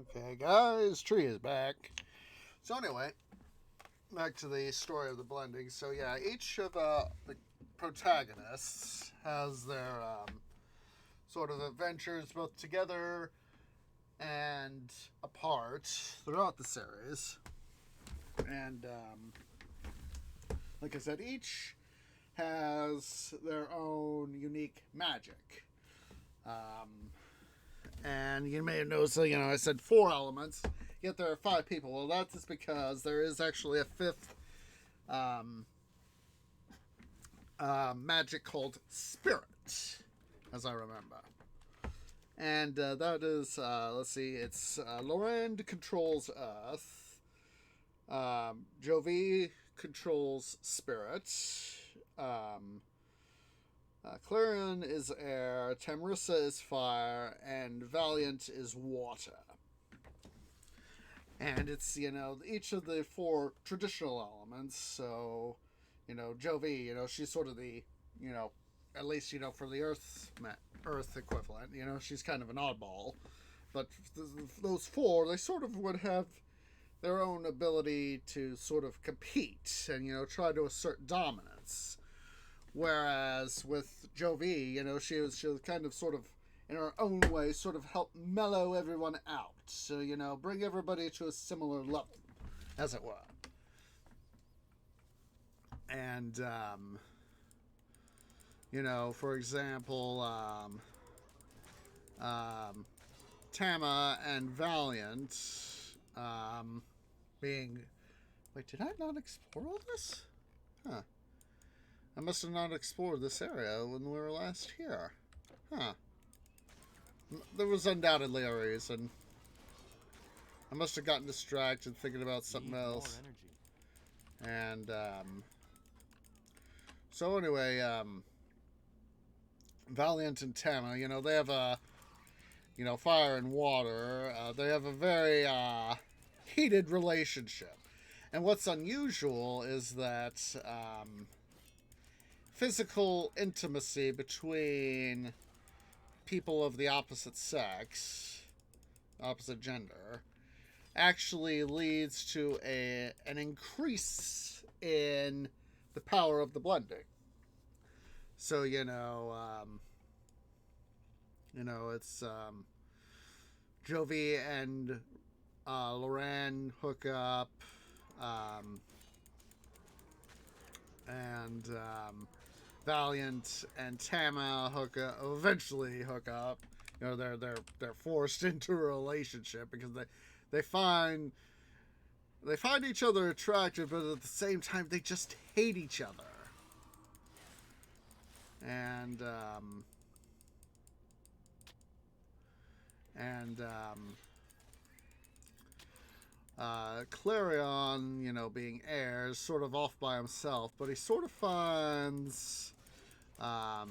Okay, guys, tree is back. So anyway, back to the story of the blending. So yeah, each of the protagonists has their sort of adventures both together and apart throughout the series. And like I said, each has their own unique magic. And you may have noticed, I said 4 elements, yet there are 5 people. Well, that's just because there is actually a 5th magic called Spirit, as I remember. And that is, let's see, it's Laurent controls Earth, Jovi controls Spirit, Clarion is air, Tamarissa is fire, and Valiant is water. And it's, each of the 4 traditional elements. So, Jovi, she's sort of the, at least, for the Earth equivalent, she's kind of an oddball. But those 4, they sort of would have their own ability to sort of compete and, try to assert dominance. Whereas with Jovi, she was kind of sort of, in her own way, sort of help mellow everyone out. So, bring everybody to a similar level, as it were. And, for example, Tama and Valiant being... Wait, did I not explore all this? Huh. I must have not explored this area when we were last here. Huh. There was undoubtedly a reason. I must have gotten distracted thinking about something else. And, so anyway, Valiant and Tama, they have a, fire and water. They have a very, heated relationship. And what's unusual is that, physical intimacy between people of the opposite sex, opposite gender, actually leads to an increase in the power of the blending. So, it's Jovi and Lorraine hook up, and Valiant and Tama eventually hook up. They're forced into a relationship because they find each other attractive, but at the same time they just hate each other. And Clarion, being air, is sort of off by himself, but he sort of finds a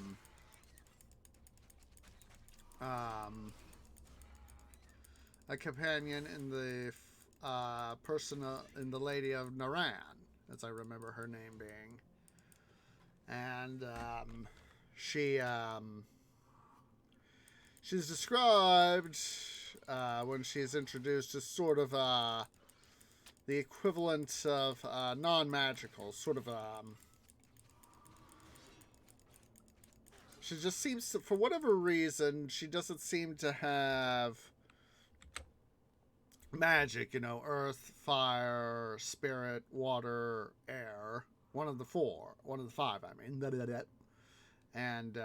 companion in the person in the Lady of Naran, as I remember her name being. And she's described when she's introduced as sort of the equivalent of non-magical, sort of she just seems to, for whatever reason, she doesn't seem to have magic, earth, fire, spirit, water, air. One of the 5, I mean. And,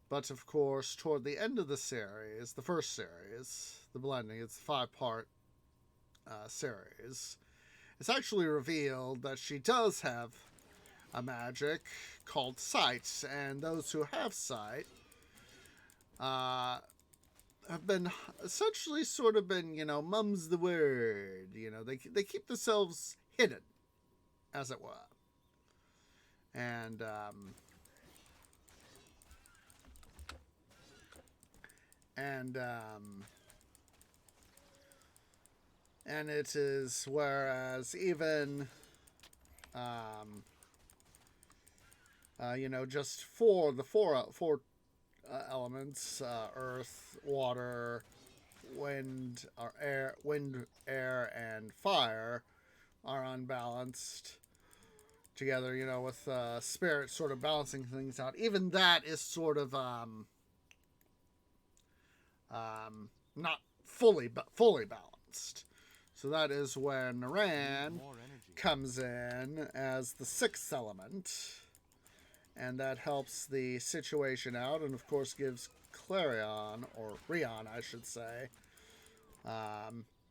but of course, toward the end of the series, the first series, the blending, it's a 5-part series, it's actually revealed that she does have a magic called sight, and those who have sight have been essentially sort of been, mum's the word, they keep themselves hidden, as it were. And it is, whereas even just for the four elements: earth, water, wind, or air, and fire are unbalanced together. With spirit sort of balancing things out. Even that is sort of not fully balanced. So that is where Naran comes in as the sixth element, and that helps the situation out, and of course gives Clarion, or Rion, I should say,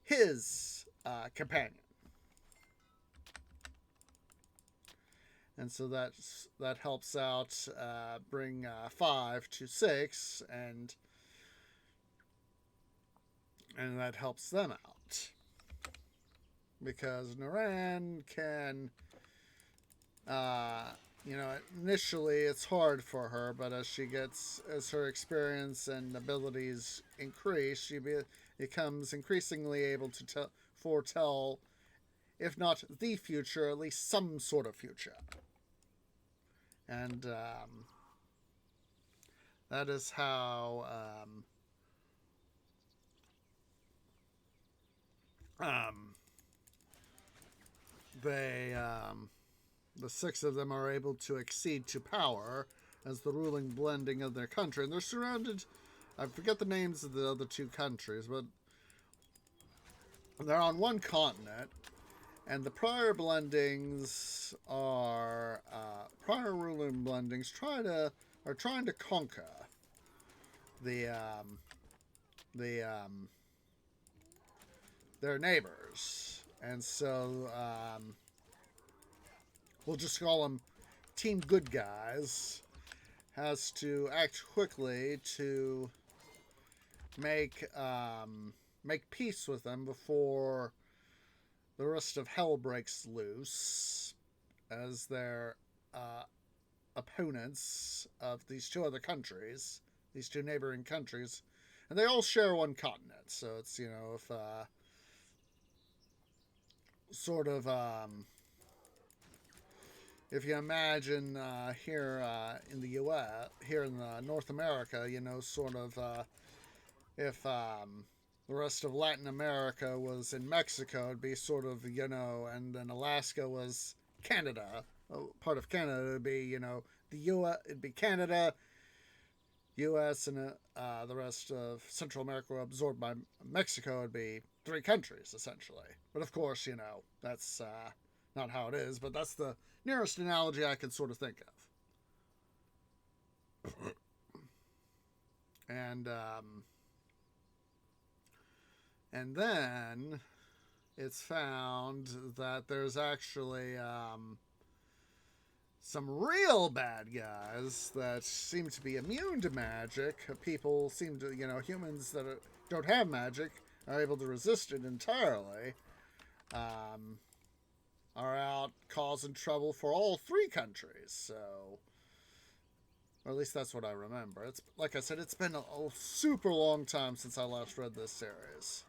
his companion. And so that helps out, bring 5 to 6, and that helps them out. Because Naran can, initially it's hard for her, but as her experience and abilities increase, she becomes increasingly able to foretell, if not the future, at least some sort of future. And that is how the 6 of them are able to accede to power as the ruling blending of their country. And they're surrounded, I forget the names of the other 2 countries, but they're on one continent. And the prior blendings are prior ruling blendings are trying to conquer their neighbors, and so we'll just call them Team Good Guys. Has to act quickly to make peace with them before the rest of hell breaks loose, as their opponents of these 2 other countries, these 2 neighboring countries, and they all share one continent. So it's, if sort of if you imagine here in the U.S., here in North America, sort of if the rest of Latin America was in Mexico, it'd be sort of, and then Alaska was Canada. Part of Canada would be, the U.S., it'd be Canada, U.S., and the rest of Central America were absorbed by Mexico. It'd be 3 countries, essentially. But of course, that's not how it is, but that's the nearest analogy I can sort of think of. And then it's found that there's actually some real bad guys that seem to be immune to magic. People seem to, humans that don't have magic are able to resist it entirely. Are out causing trouble for all 3 countries. So, or at least that's what I remember. It's like I said, it's been a super long time since I last read this series.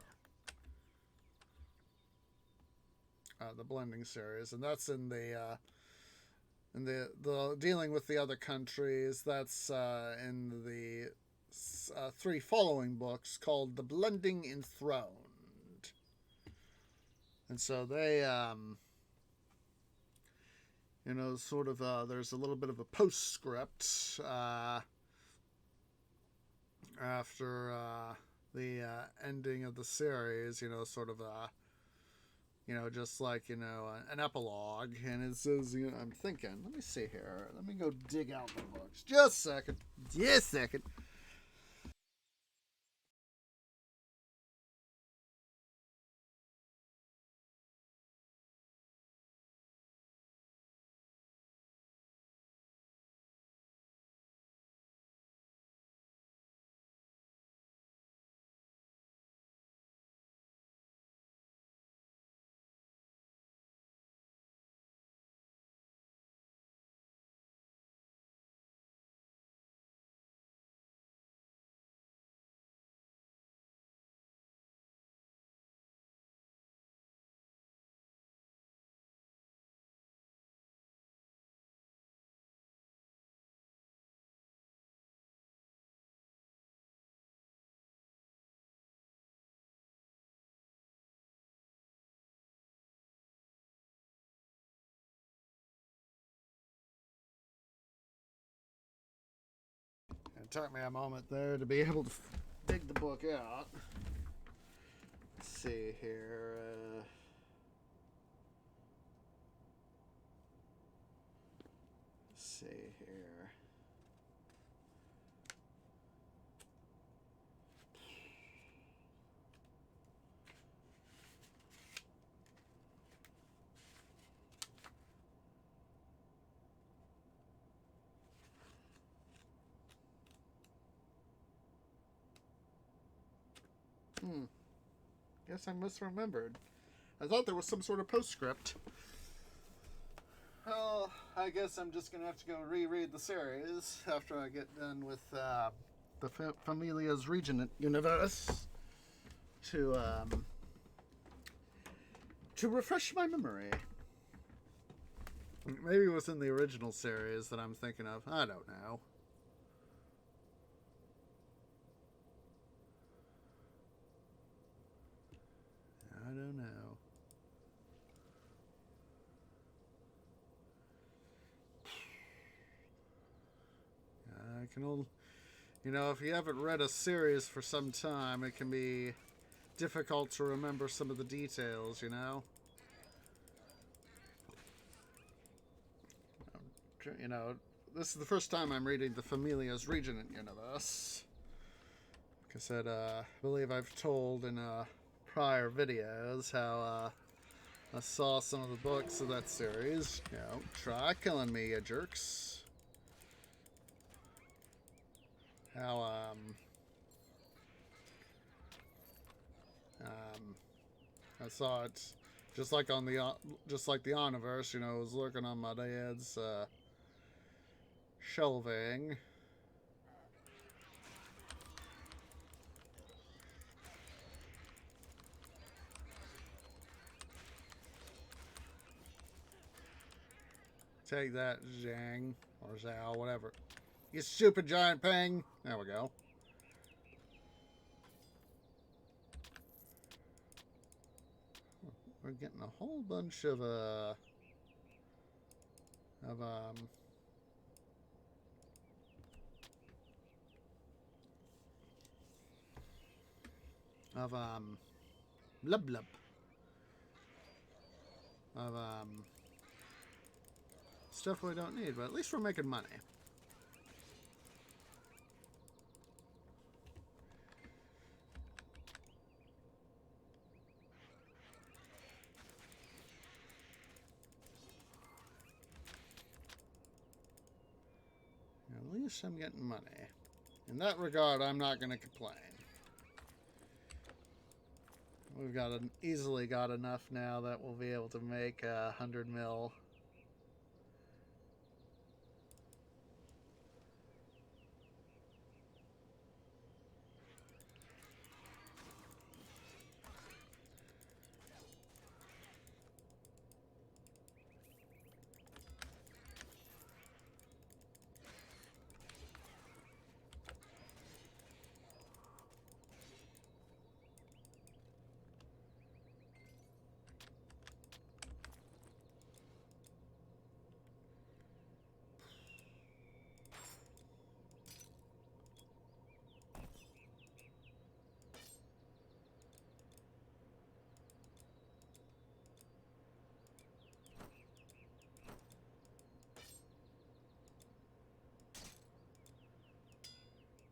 The blending series, and that's in the dealing with the other countries. That's in the 3 following books called The Blending Enthroned. And so they sort of there's a little bit of a postscript after the ending of the series, sort of just like, an epilogue. And it says, I'm thinking, let me see here. Let me go dig out the books. Just a second. Just a second. took me a moment there to be able to dig the book out. Let's see here. Let's see here. Guess I misremembered. I thought there was some sort of postscript. Well, I guess I'm just going to have to go reread the series after I get done with the Familia's Regent universe to refresh my memory. Maybe it was in the original series that I'm thinking of. I don't know. I don't know. I can only, if you haven't read a series for some time, it can be difficult to remember some of the details, This is the first time I'm reading the Familia's Regent universe. Like I said, I believe I've told in prior videos how I saw some of the books of that series. Try killing me, you jerks. How I saw it just like the Universe, it was lurking on my dad's shelving. Take that, Zhang, or Zhao, whatever. You stupid giant ping. There we go. We're getting a whole bunch of blub blub. Of stuff we don't need, but at least we're making money. At least I'm getting money. In that regard, I'm not going to complain. We've easily got enough now that we'll be able to make 100 mil.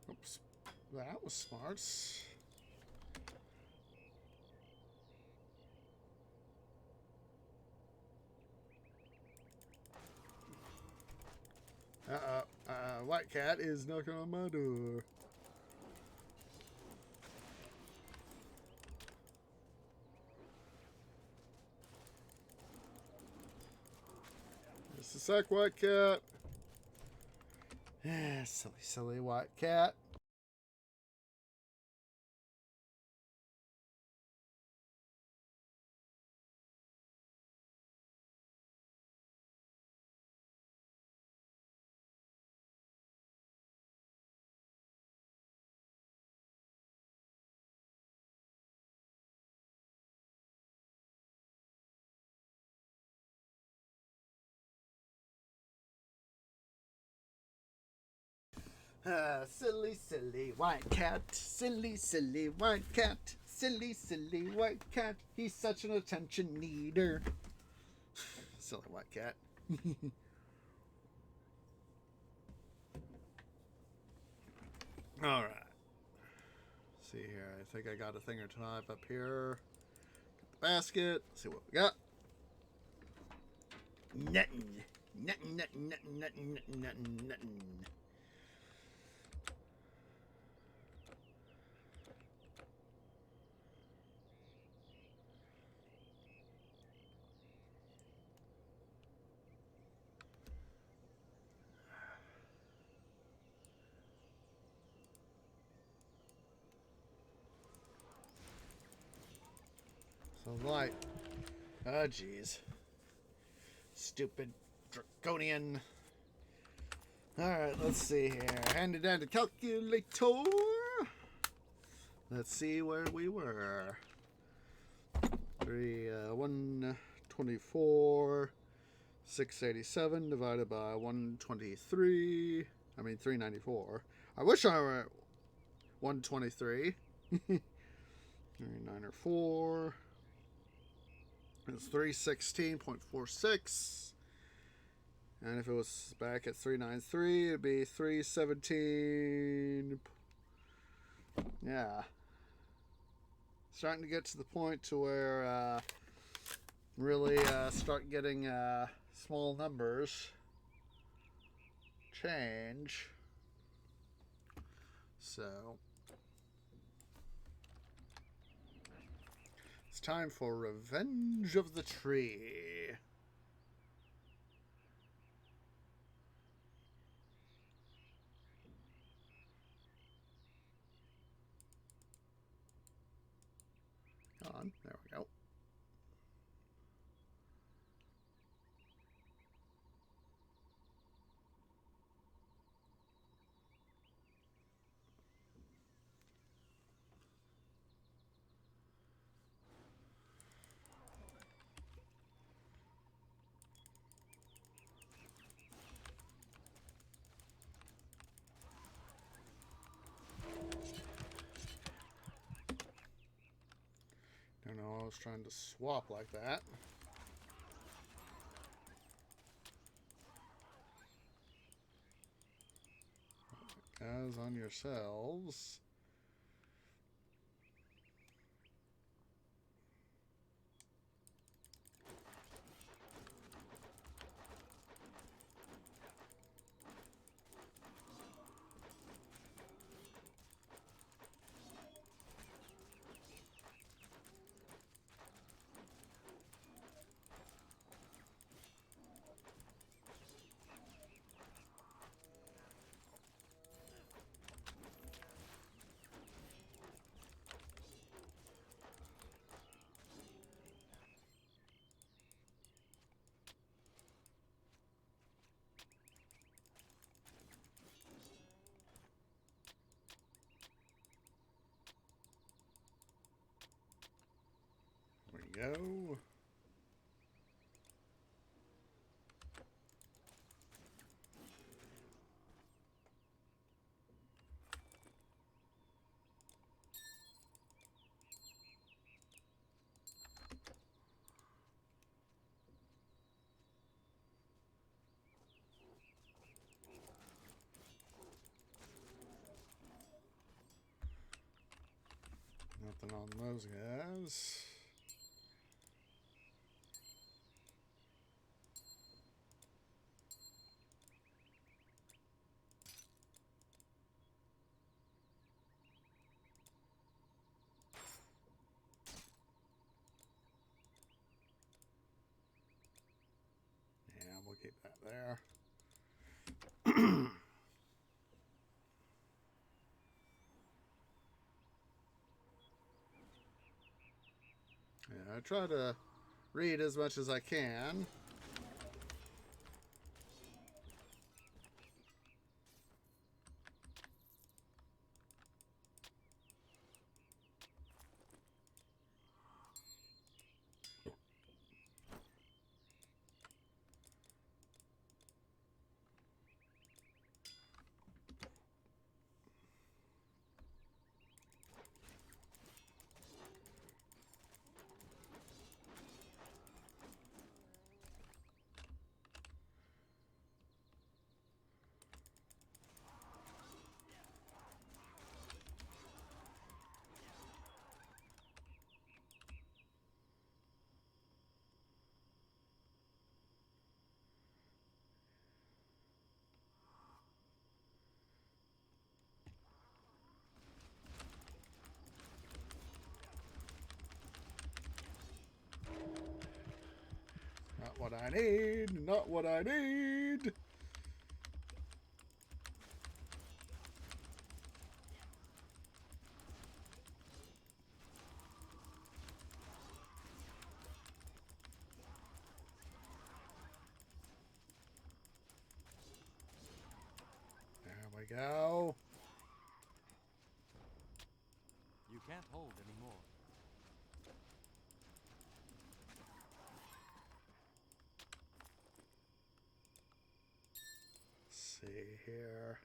Oops, that was smart. White cat is knocking on my door. Just a sec, white cat. Silly, silly white cat. Silly, silly white cat. Silly, silly white cat. Silly, silly white cat. He's such an attention needer. Silly white cat. All right. See here. I think I got a thing or two up here. Get the basket. Let's see what we got. Nothing. Nothing, nothing, nothing, nothing, nothing, nothing, nothing. So light. Oh, jeez. Stupid draconian. Alright, let's see here. Hand it down to calculator. Let's see where we were. 124. 687 divided by 123. I mean, 394. I wish I were at 123. 394. It's 316.46. And if it was back at 393, it'd be 317. Yeah. Starting to get to the point to where really start getting small numbers change. So it's time for Revenge of the Tree. Come on, there we go. Don't know, I was trying to swap like that. As on yourselves. There we go. Nothing on those guys. Yeah, we'll keep that there. Yeah, I try to read as much as I can. I need, not what I need. There we go. You can't hold anymore. Let's see here.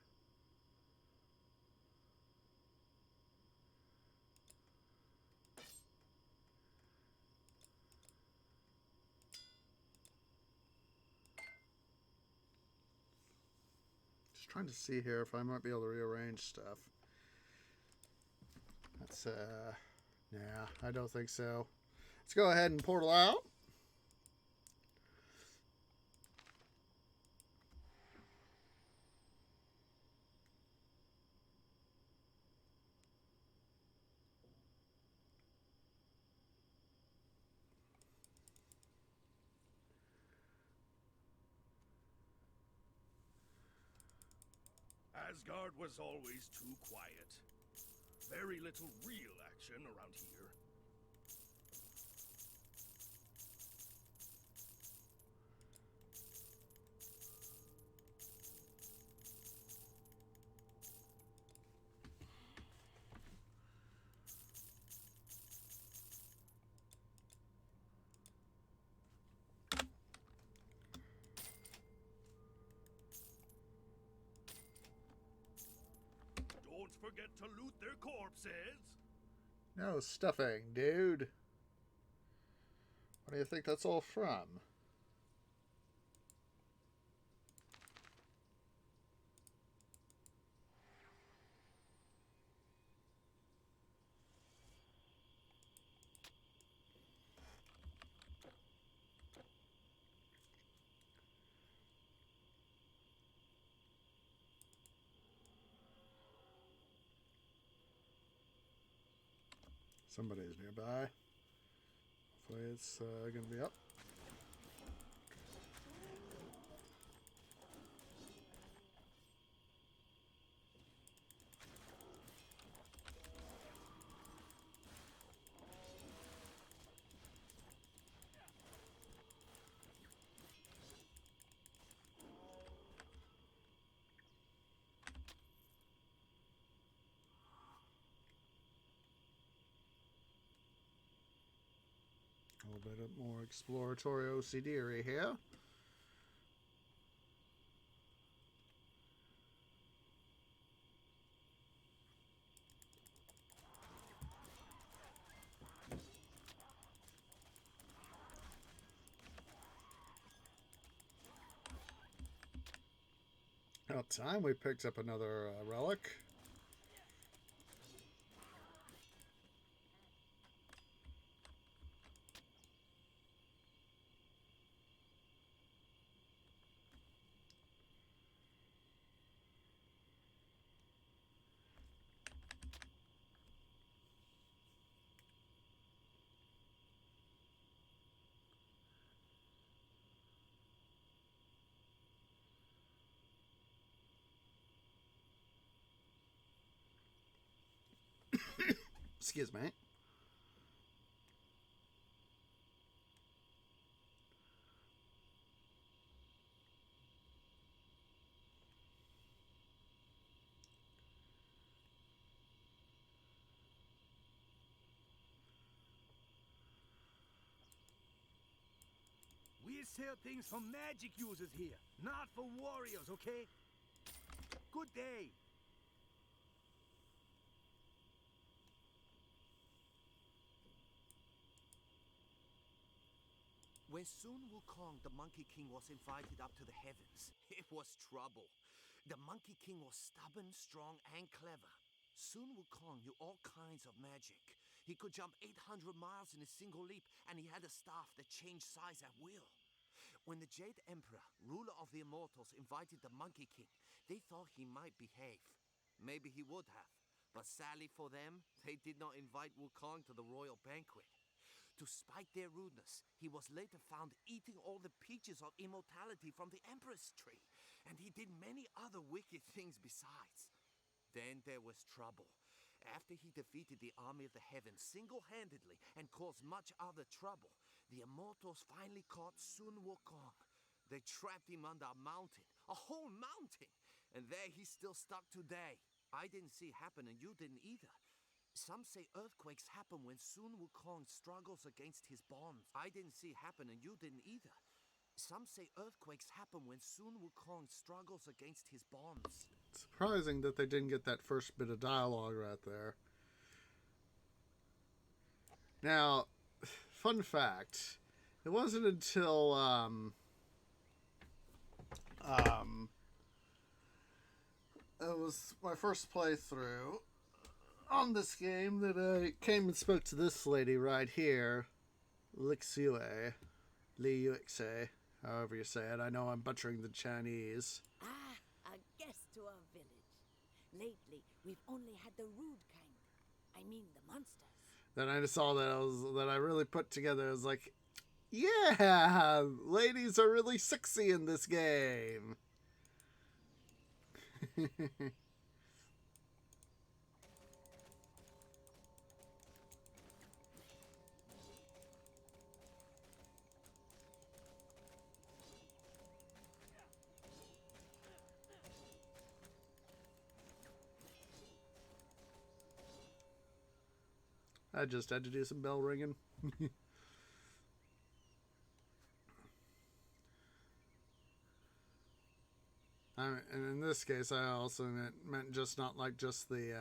Just trying to see here if I might be able to rearrange stuff. That's, nah, I don't think so. Let's go ahead and portal out. Asgard was always too quiet. Very little real action around here. Don't forget to loot their corpses. No stuffing, dude. What do you think that's all from? Somebody's nearby. Hopefully it's going to be up. A little bit more exploratory OCD here. About time we picked up another relic. Excuse me. We sell things for magic users here, not for warriors, okay? Good day. When Sun Wukong, the Monkey King, was invited up to the heavens, it was trouble. The Monkey King was stubborn, strong, and clever. Sun Wukong knew all kinds of magic. He could jump 800 miles in a single leap, and he had a staff that changed size at will. When the Jade Emperor, ruler of the Immortals, invited the Monkey King, they thought he might behave. Maybe he would have, but sadly for them, they did not invite Wukong to the royal banquet. To spite their rudeness, he was later found eating all the peaches of immortality from the Empress tree, and he did many other wicked things besides. Then there was trouble. After he defeated the army of the heavens single-handedly and caused much other trouble, the immortals finally caught Sun Wukong. They trapped him under a mountain, a whole mountain, and there he's still stuck today. I didn't see it happen, and you didn't either. Some say earthquakes happen when Sun Wukong struggles against his bonds. I didn't see it happen, and you didn't either. Some say earthquakes happen when Sun Wukong struggles against his bonds. It's surprising that they didn't get that first bit of dialogue right there. Now, fun fact, it wasn't until it was my first playthrough on this game that I came and spoke to this lady right here, Lixue, Li Yuxe, however you say it. I know I'm butchering the Chinese. Ah, a guest to our village. Lately, we've only had the rude kind. I mean the monsters. Then I just saw that I really put together. I was like, yeah, ladies are really sexy in this game. I just had to do some bell ringing. And in this case, I also meant just not like just the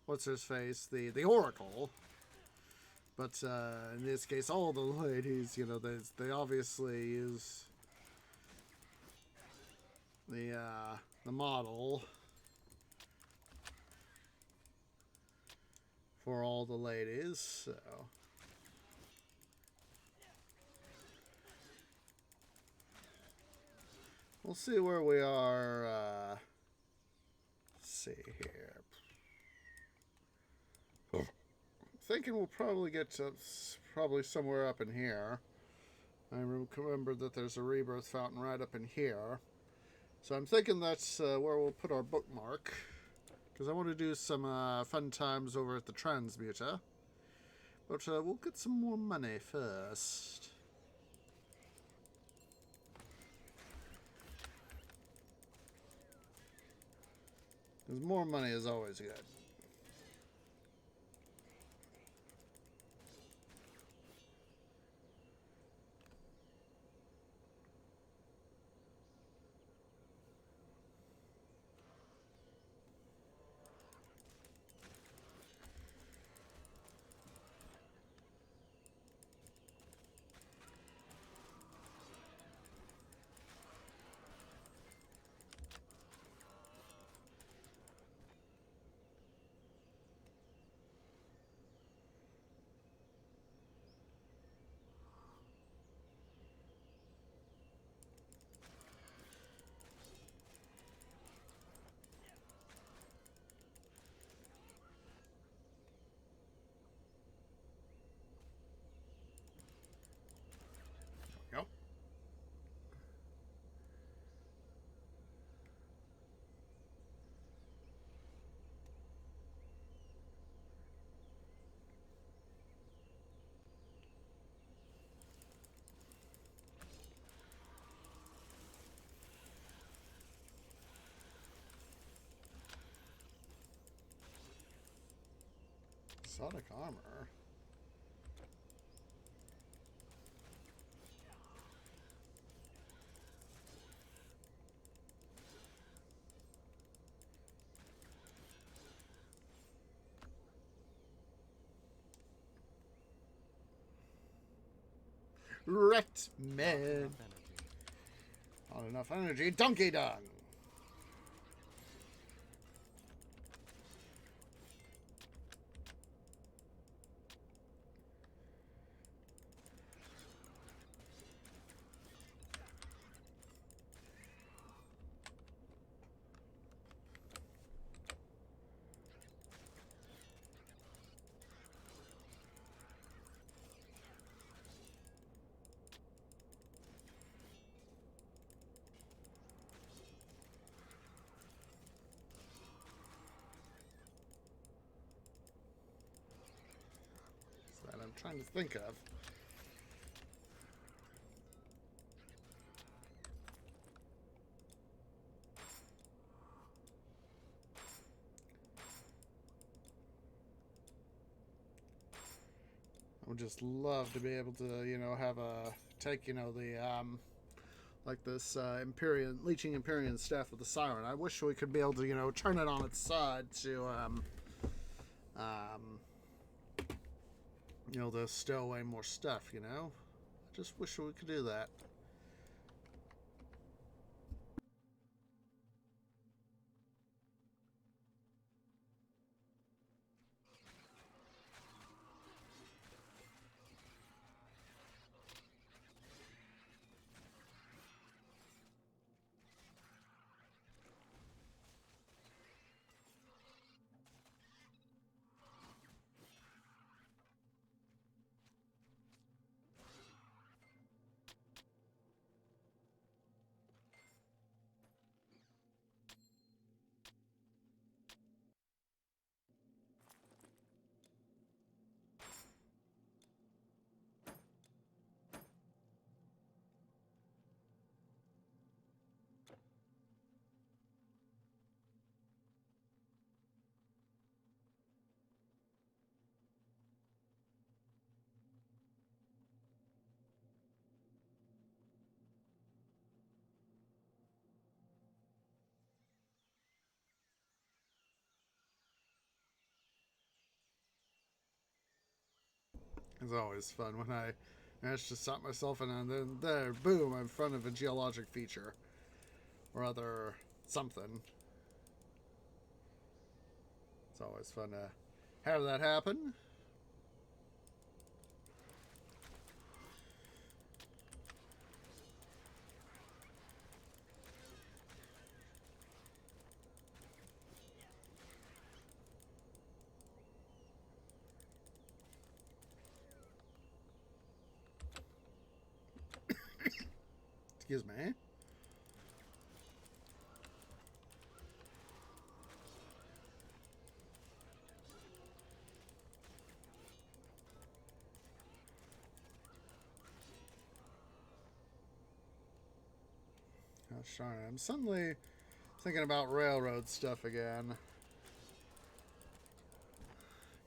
what's his face, the Oracle, but in this case, all the ladies, you know, they obviously use the model for all the ladies, so. We'll see where we are, let's see here. Thinking we'll probably get to probably somewhere up in here. I remember that there's a rebirth fountain right up in here. So I'm thinking that's where we'll put our bookmark. Because I want to do some fun times over at the transmuter. But we'll get some more money first. Because more money is always good. Yep. Exotic armor. Ret man. Not enough energy. Donkey dung. trying to think of. I would just love to be able to, you know, have a take, you know, the like this Empyrean leeching Empyrean staff with the siren. I wish we could be able to, you know, turn it on its side to you know, to stow away more stuff, you know. I just wish we could do that. It's always fun when I manage to stop myself and then there, boom, I'm in front of a geologic feature. Or other something. It's always fun to have that happen. Excuse me. Gosh darn it. I'm suddenly thinking about railroad stuff again.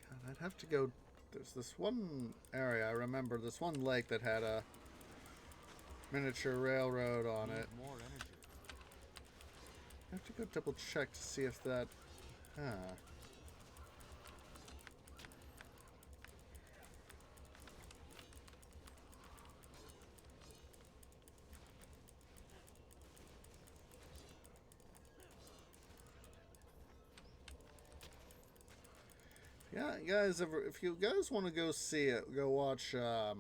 God, I'd have to go. There's this one area, I remember, this one lake that had a miniature railroad on it. More energy. I have to go double check to see if that... Yeah, guys, if you guys want to go see it, go watch a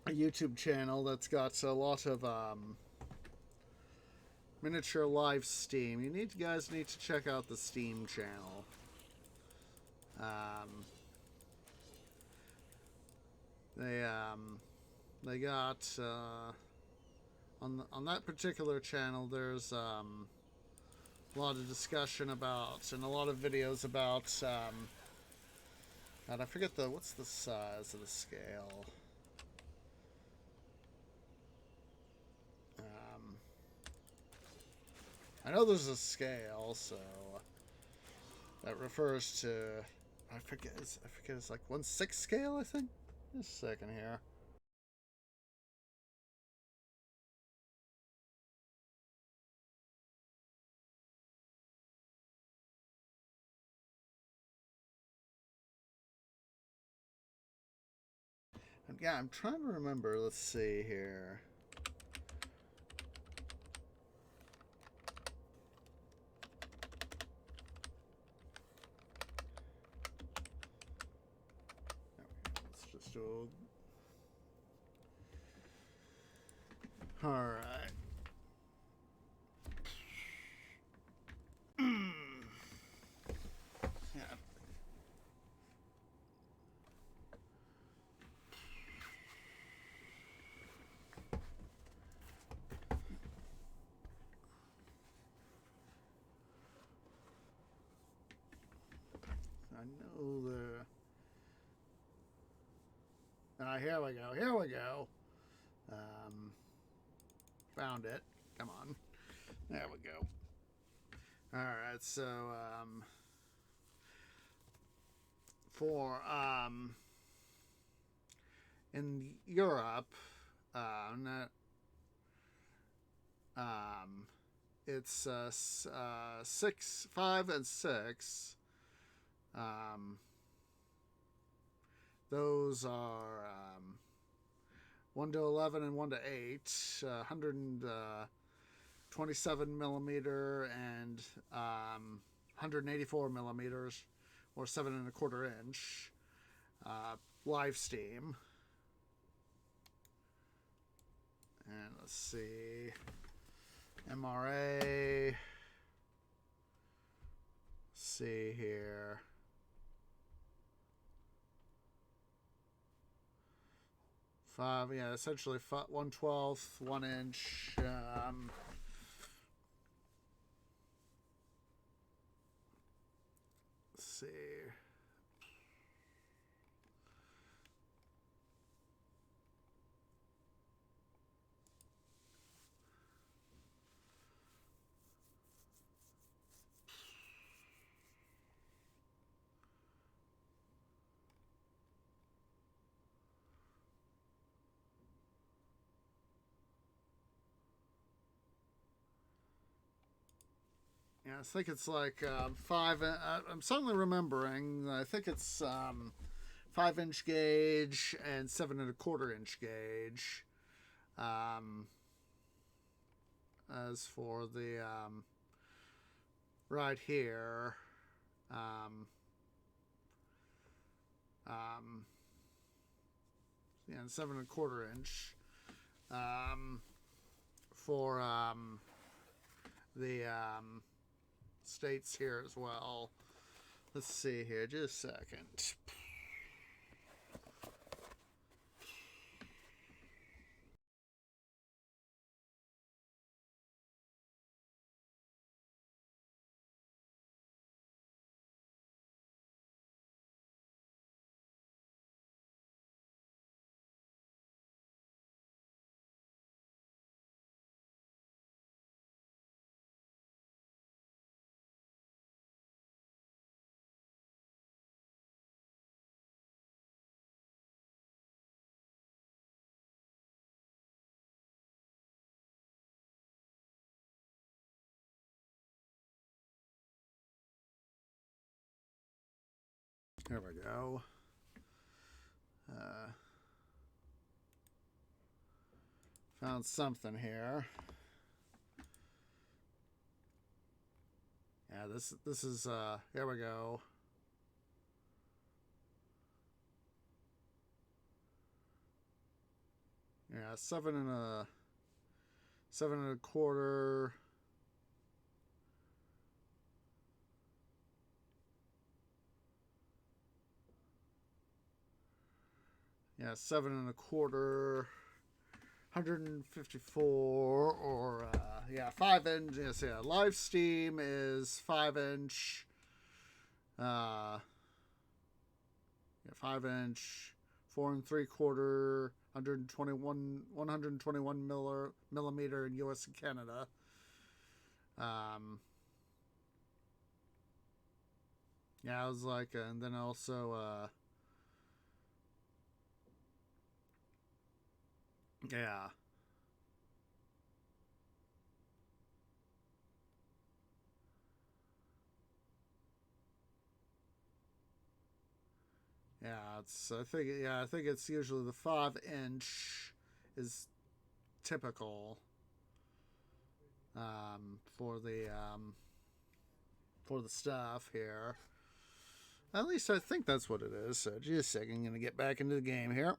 YouTube channel that's got a lot of miniature live Steam. You guys need to check out the Steam channel. They got on that particular channel. There's a lot of discussion about and a lot of videos about. God, I forget what's the size of the scale. I know there's a scale, so that refers to I forget it's like 1/6 scale, I think. Just a second here. Yeah, I'm trying to remember. Let's see here. Let's just do. All right. Yeah. I know Here we go. Here we go. Found it. Come on. There we go. Alright, so, for, in Europe, it's, 6, 5, and 6. Those are, 1 to 11 and 1 to 8, 127 millimeter and 184 millimeters, or 7¼ inch, live steam. And let's see, MRA. Let's see here. Yeah, essentially 1/12, 1 inch. Let's see. Yeah, I think it's like 5. I'm suddenly remembering. I think it's 5-inch gauge and 7¼ inch gauge. As for the right here, yeah, 7¼ inch. For the states here as well. Let's see here, just a second. There we go. Found something here. Yeah, this is here we go. Yeah, 7¼ Yeah, 7¼ 154, or yeah, 5-inch. Yes, yeah. Live steam is 5-inch. Yeah, 5-inch, 4¾ 121 millimeter in U.S. and Canada. Yeah, I was like, and then also, yeah. Yeah, I think it's usually the 5-inch is typical for the stuff here. At least I think that's what it is. So just a second, I'm gonna get back into the game here.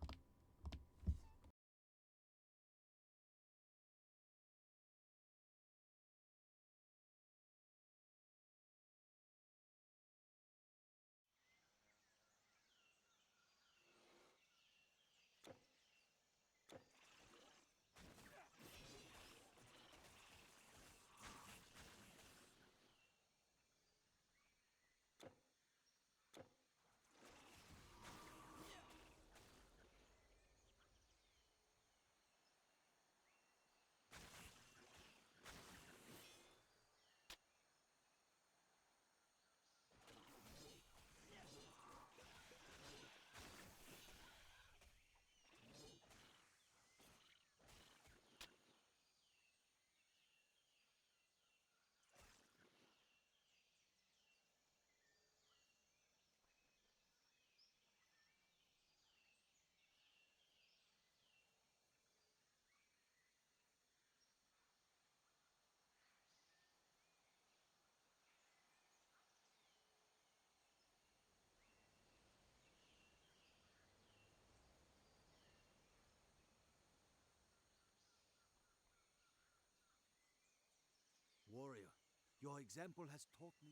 Your example has taught me.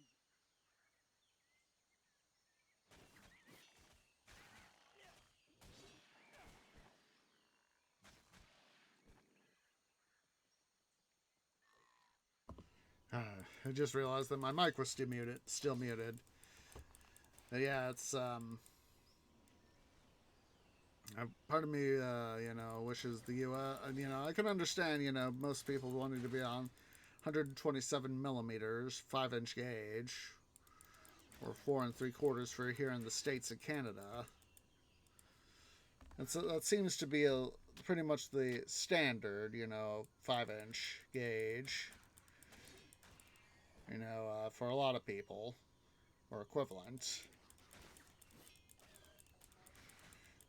I just realized that my mic was still muted. But yeah, it's part of me, wishes the U.S. I can understand, most people wanting to be on 127 millimeters, 5-inch gauge, or 4 3/4 for here in the States and Canada. And so that seems to be pretty much the standard, 5-inch gauge, for a lot of people, or equivalent.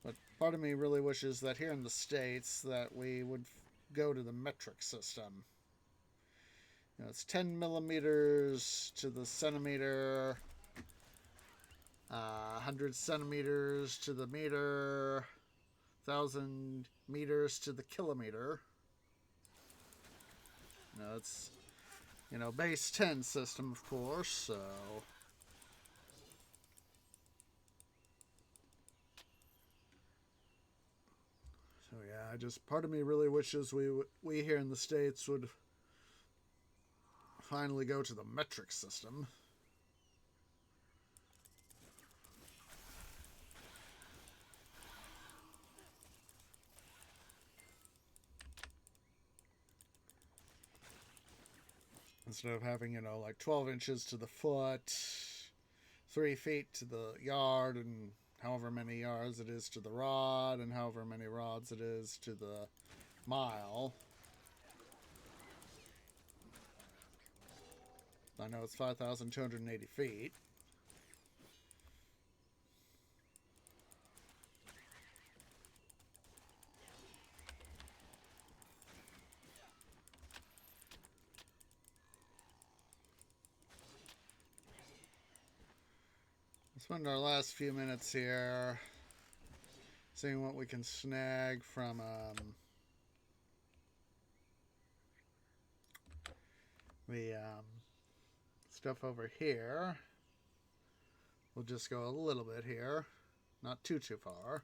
But part of me really wishes that here in the States that we would go to the metric system. It's 10 millimeters to the centimeter, 100 centimeters to the meter, 1,000 meters to the kilometer. It's, base 10 system, of course, so... So yeah, part of me really wishes we here in the States would finally go to the metric system. Instead of having, like 12 inches to the foot, 3 feet to the yard, and however many yards it is to the rod, and however many rods it is to the mile. I know it's 5,280 feet. We'll spend our last few minutes here seeing what we can snag from the stuff over here. We'll just go a little bit here, not too far.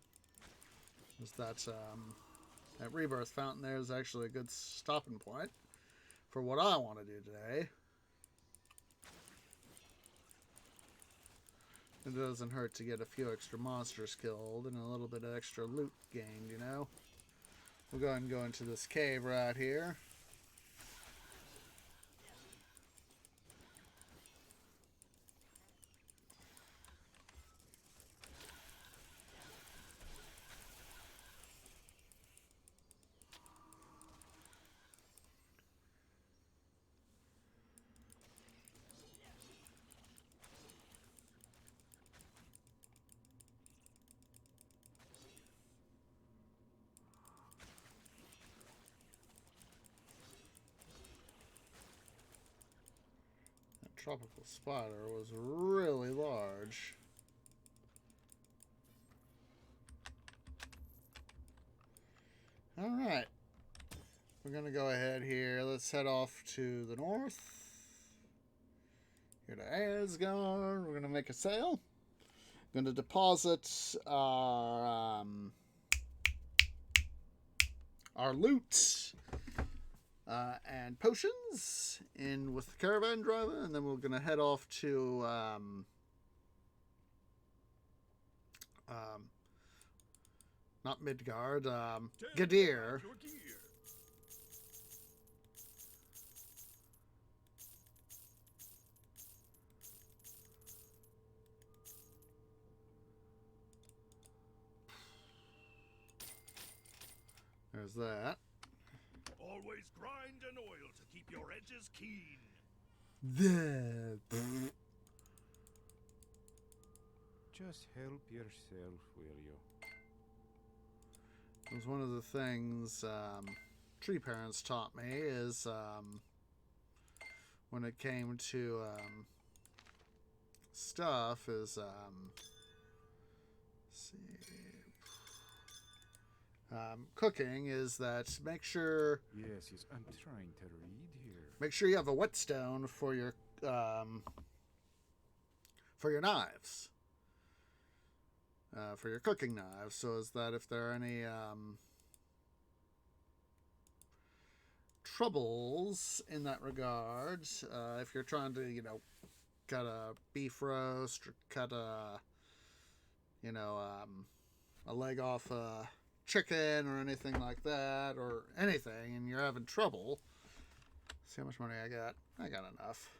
Just that rebirth fountain there is actually a good stopping point for what I want to do today. It doesn't hurt to get a few extra monsters killed and a little bit of extra loot gained, We'll go ahead and go into this cave right here. Tropical spider was really large. Alright. We're going to go ahead here. Let's head off to the north. Here to Asgard. We're going to make a sale. Going to deposit our loot. And potions in with the caravan driver, and then we're gonna head off to not Midgard, Gadir. There's that. Always grind and oil to keep your edges keen. Just help yourself, will you? It was one of the things tree parents taught me is when it came to stuff is let's see. Cooking is that make sure Yes, I'm trying to read here. make sure you have a whetstone for your for your knives, for your cooking knives, so as that if there are any troubles in that regard, if you're trying to, cut a beef roast or cut a leg off a chicken or anything like that, or anything, and you're having trouble. See how much money I got. I got enough.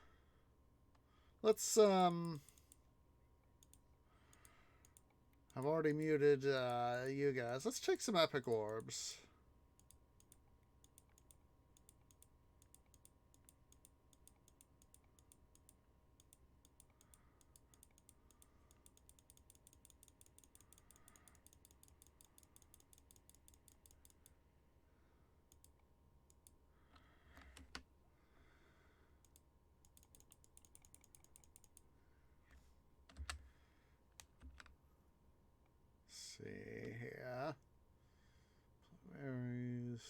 Let's I've already muted you guys. Let's check some epic orbs. See here. Aries.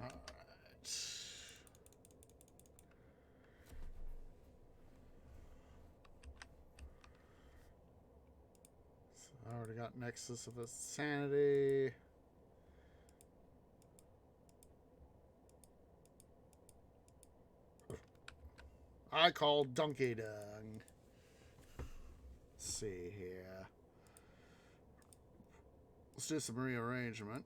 All right. So I already got Nexus of Insanity. I call Donkey Dung. Let's see here. Let's do some rearrangement.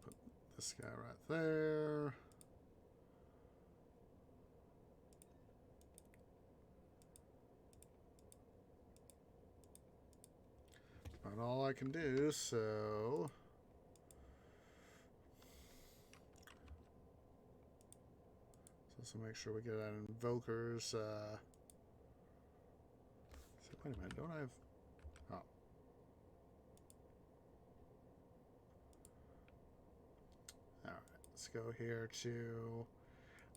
Put this guy right there. About all I can do, so make sure we get that invokers. So wait a minute, don't I have? Oh. All right, let's go here to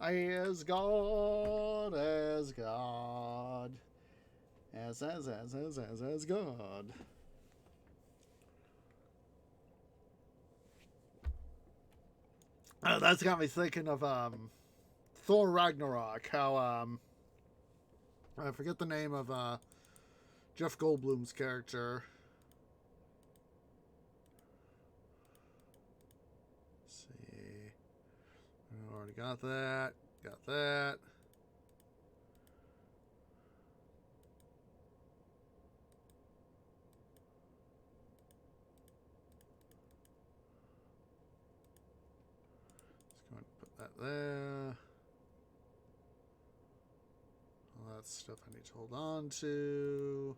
as God, as God, as God. That's got me thinking of Thor Ragnarok. How I forget the name of Jeff Goldblum's character. Let's see, I already got that. Got that. Just going to put that there. All that stuff I need to hold on to.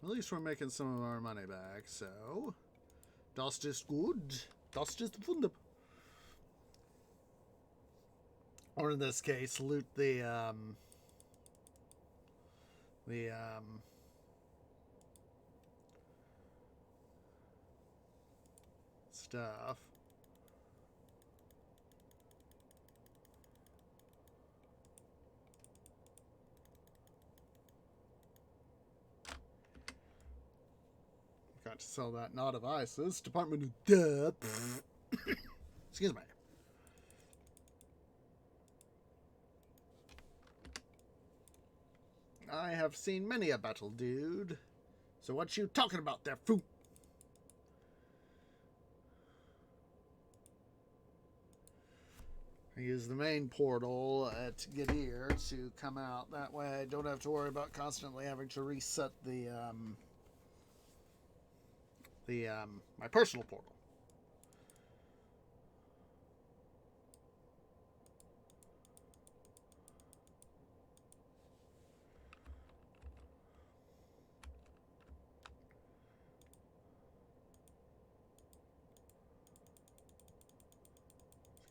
At least we're making some of our money back, so das ist gut. Das ist wunderbar. Or in this case, loot the stuff. Got to sell that knot of ISIS. Department of Death. Excuse me. I have seen many a battle, dude. So what you talking about there, fool? I use the main portal at Gadir to come out. That way I don't have to worry about constantly having to reset my personal portal.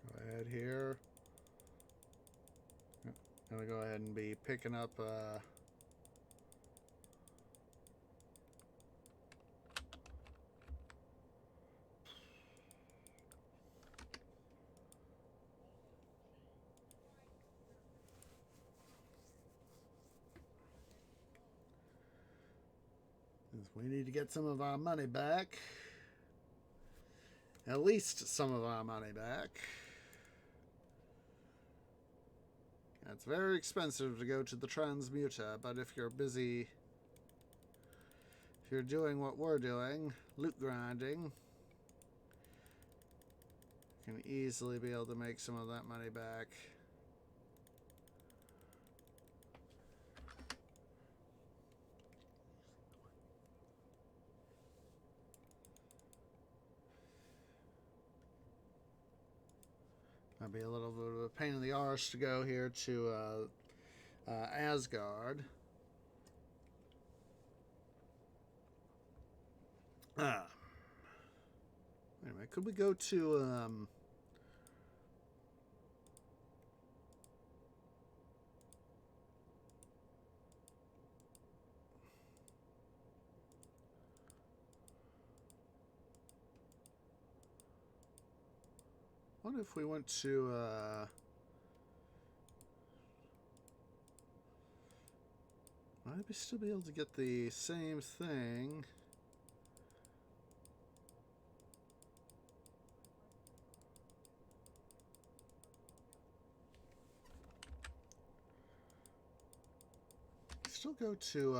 Let's go ahead here. I'm gonna go ahead and be picking up we need to get some of our money back. At least some of our money back. It's very expensive to go to the transmuter, but if you're busy, if you're doing what we're doing, loot grinding, you can easily be able to make some of that money back. Might be a little bit of a pain in the arse to go here to Asgard. Wait a minute, could we go to what if we went to might we still be able to get the same thing? Still go to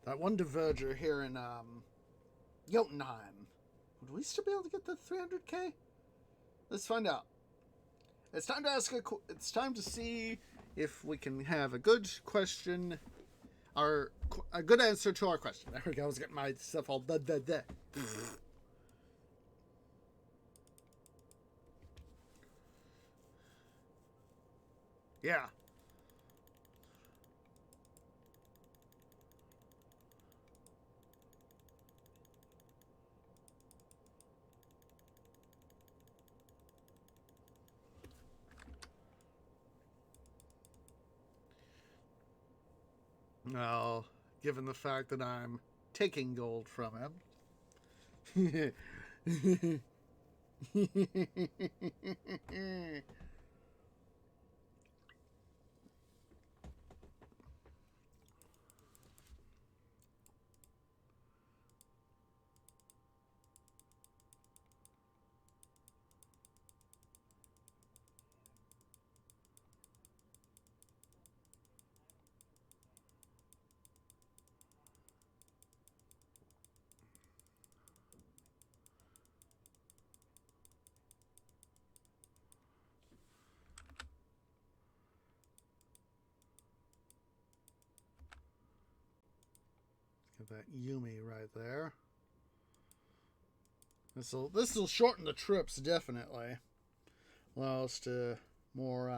that one diverger here in Jotunheim. Would we still be able to get the 300k? Let's find out. It's time to ask it's time to see if we can have a good question, or a good answer to our question. There we go. I was getting myself all da. Yeah. Well, given the fact that I'm taking gold from him. Get that Yumi right there. This'll shorten the trips definitely. Allow us to more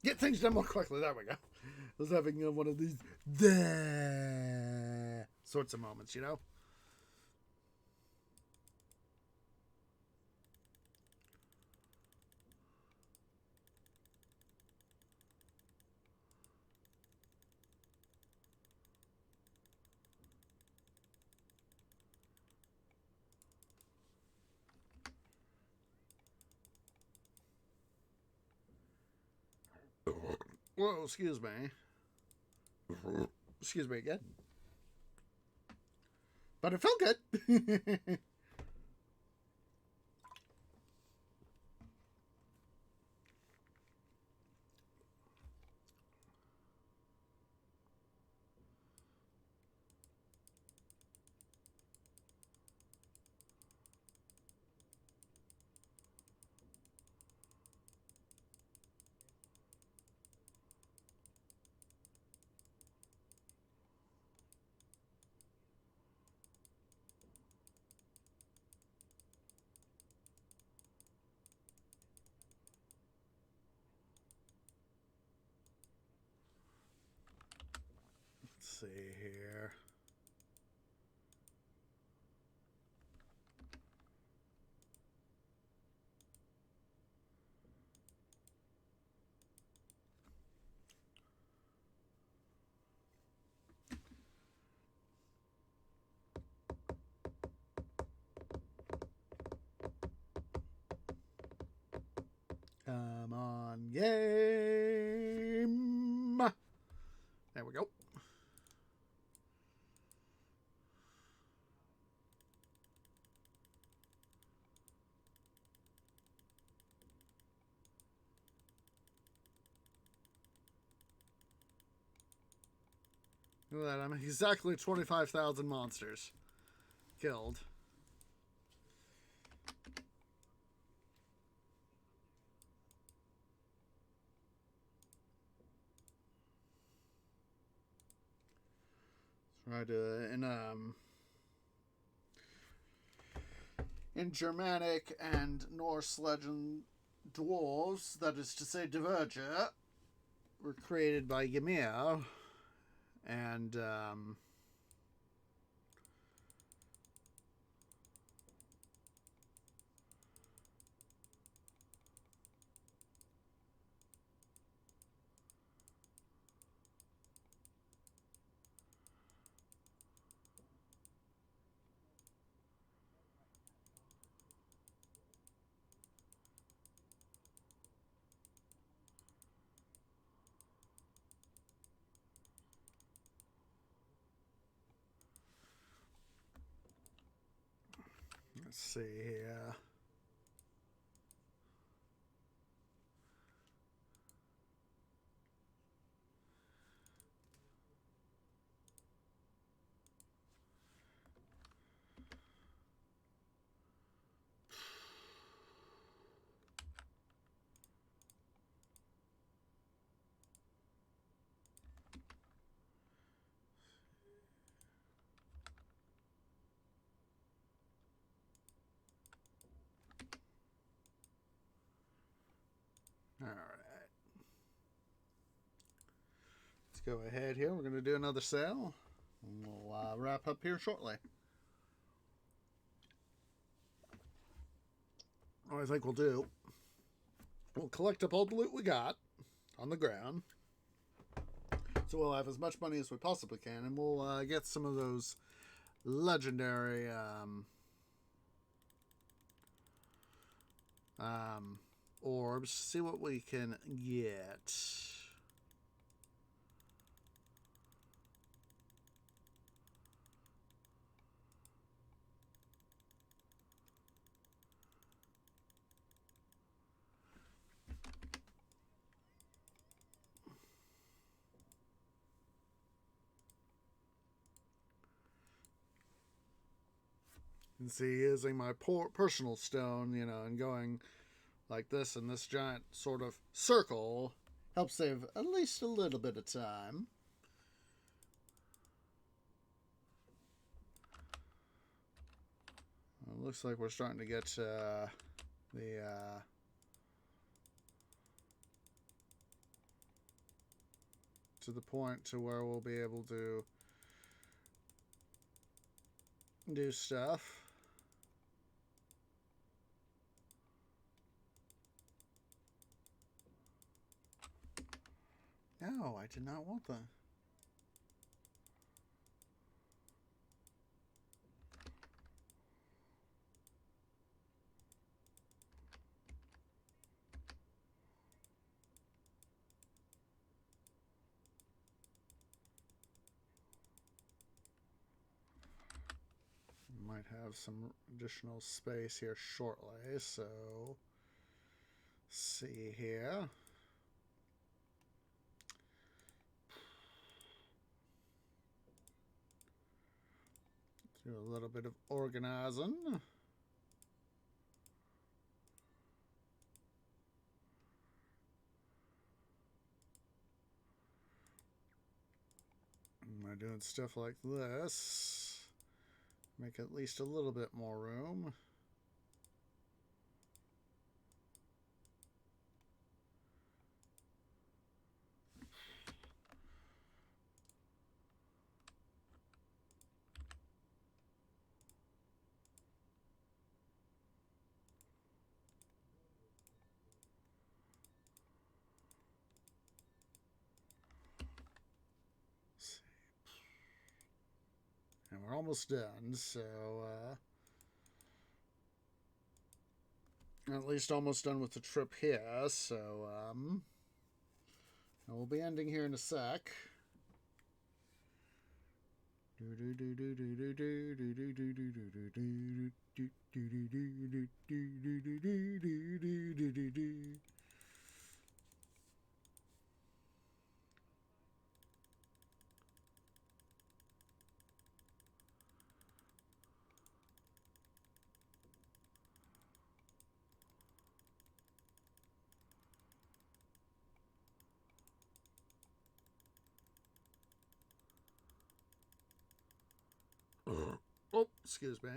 get things done more quickly. There we go. I was having one of these sorts of moments, you know. Whoa, excuse me. Excuse me again. But it felt good. Let's see here. Come on, game. There we go. Look at that. I'm exactly 25,000 monsters killed. Right, in Germanic and Norse legend, dwarves, that is to say Diverger, were created by Ymir, and let's see here. All right. Let's go ahead here. We're going to do another sale. And we'll wrap up here shortly. What I think we'll do, we'll collect up all the loot we got on the ground. So we'll have as much money as we possibly can, and we'll get some of those legendary orbs. See what we can get. And see, using my personal stone, you know, and going like this in this giant sort of circle helps save at least a little bit of time. It looks like we're starting to get to the point to where we'll be able to do stuff. No, I did not want that. might have some additional space here shortly, so see here. Do a little bit of organizing. By doing stuff like this, make at least a little bit more room. And we're almost done, so at least almost done with the trip here, so we'll be ending here in a sec. Oh, excuse me.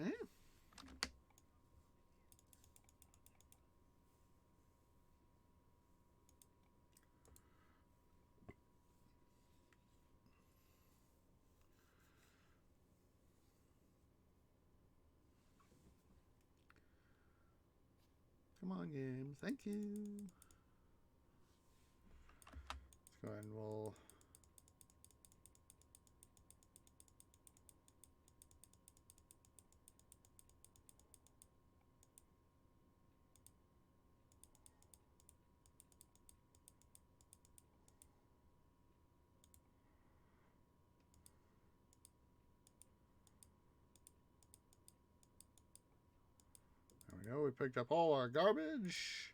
Come on, game. Thank you. Let's go ahead and we'll... There we go. We picked up all our garbage.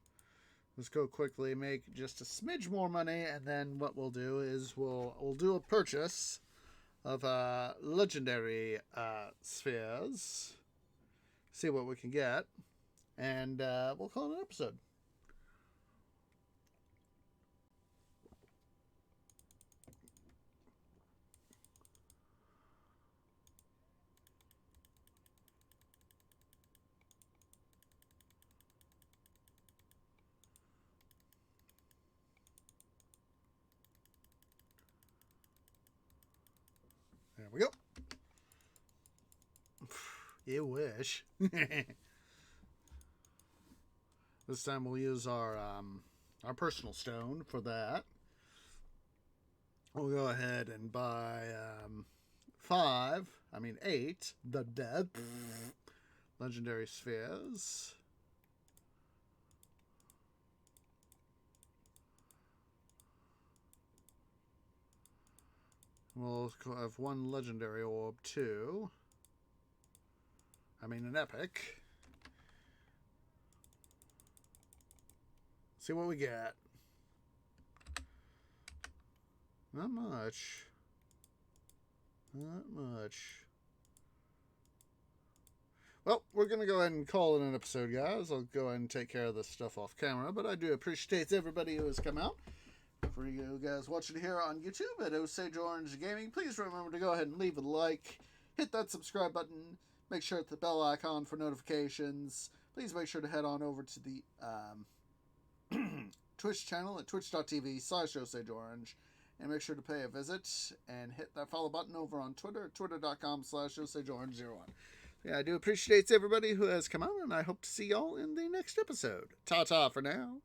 Let's go quickly make just a smidge more money, and then what we'll do is we'll do a purchase of legendary spheres. See what we can get, and we'll call it an episode. There we go. You wish. This time we'll use our personal stone for that. We'll go ahead and buy 8 the dead legendary spheres. We'll have 1 legendary orb too. An epic. See what we get. Not much. Not much. Well, we're going to go ahead and call it an episode, guys. I'll go ahead and take care of this stuff off camera, but I do appreciate everybody who has come out. For you guys watching here on YouTube at Osage Orange Gaming, please remember to go ahead and leave a like, hit that subscribe button, make sure to hit the bell icon for notifications. Please make sure to head on over to the Twitch channel at twitch.tv/OsageOrange and make sure to pay a visit and hit that follow button over on Twitter at twitter.com/OsageOrange01. Yeah, I do appreciate everybody who has come out, and I hope to see y'all in the next episode. Ta-ta for now.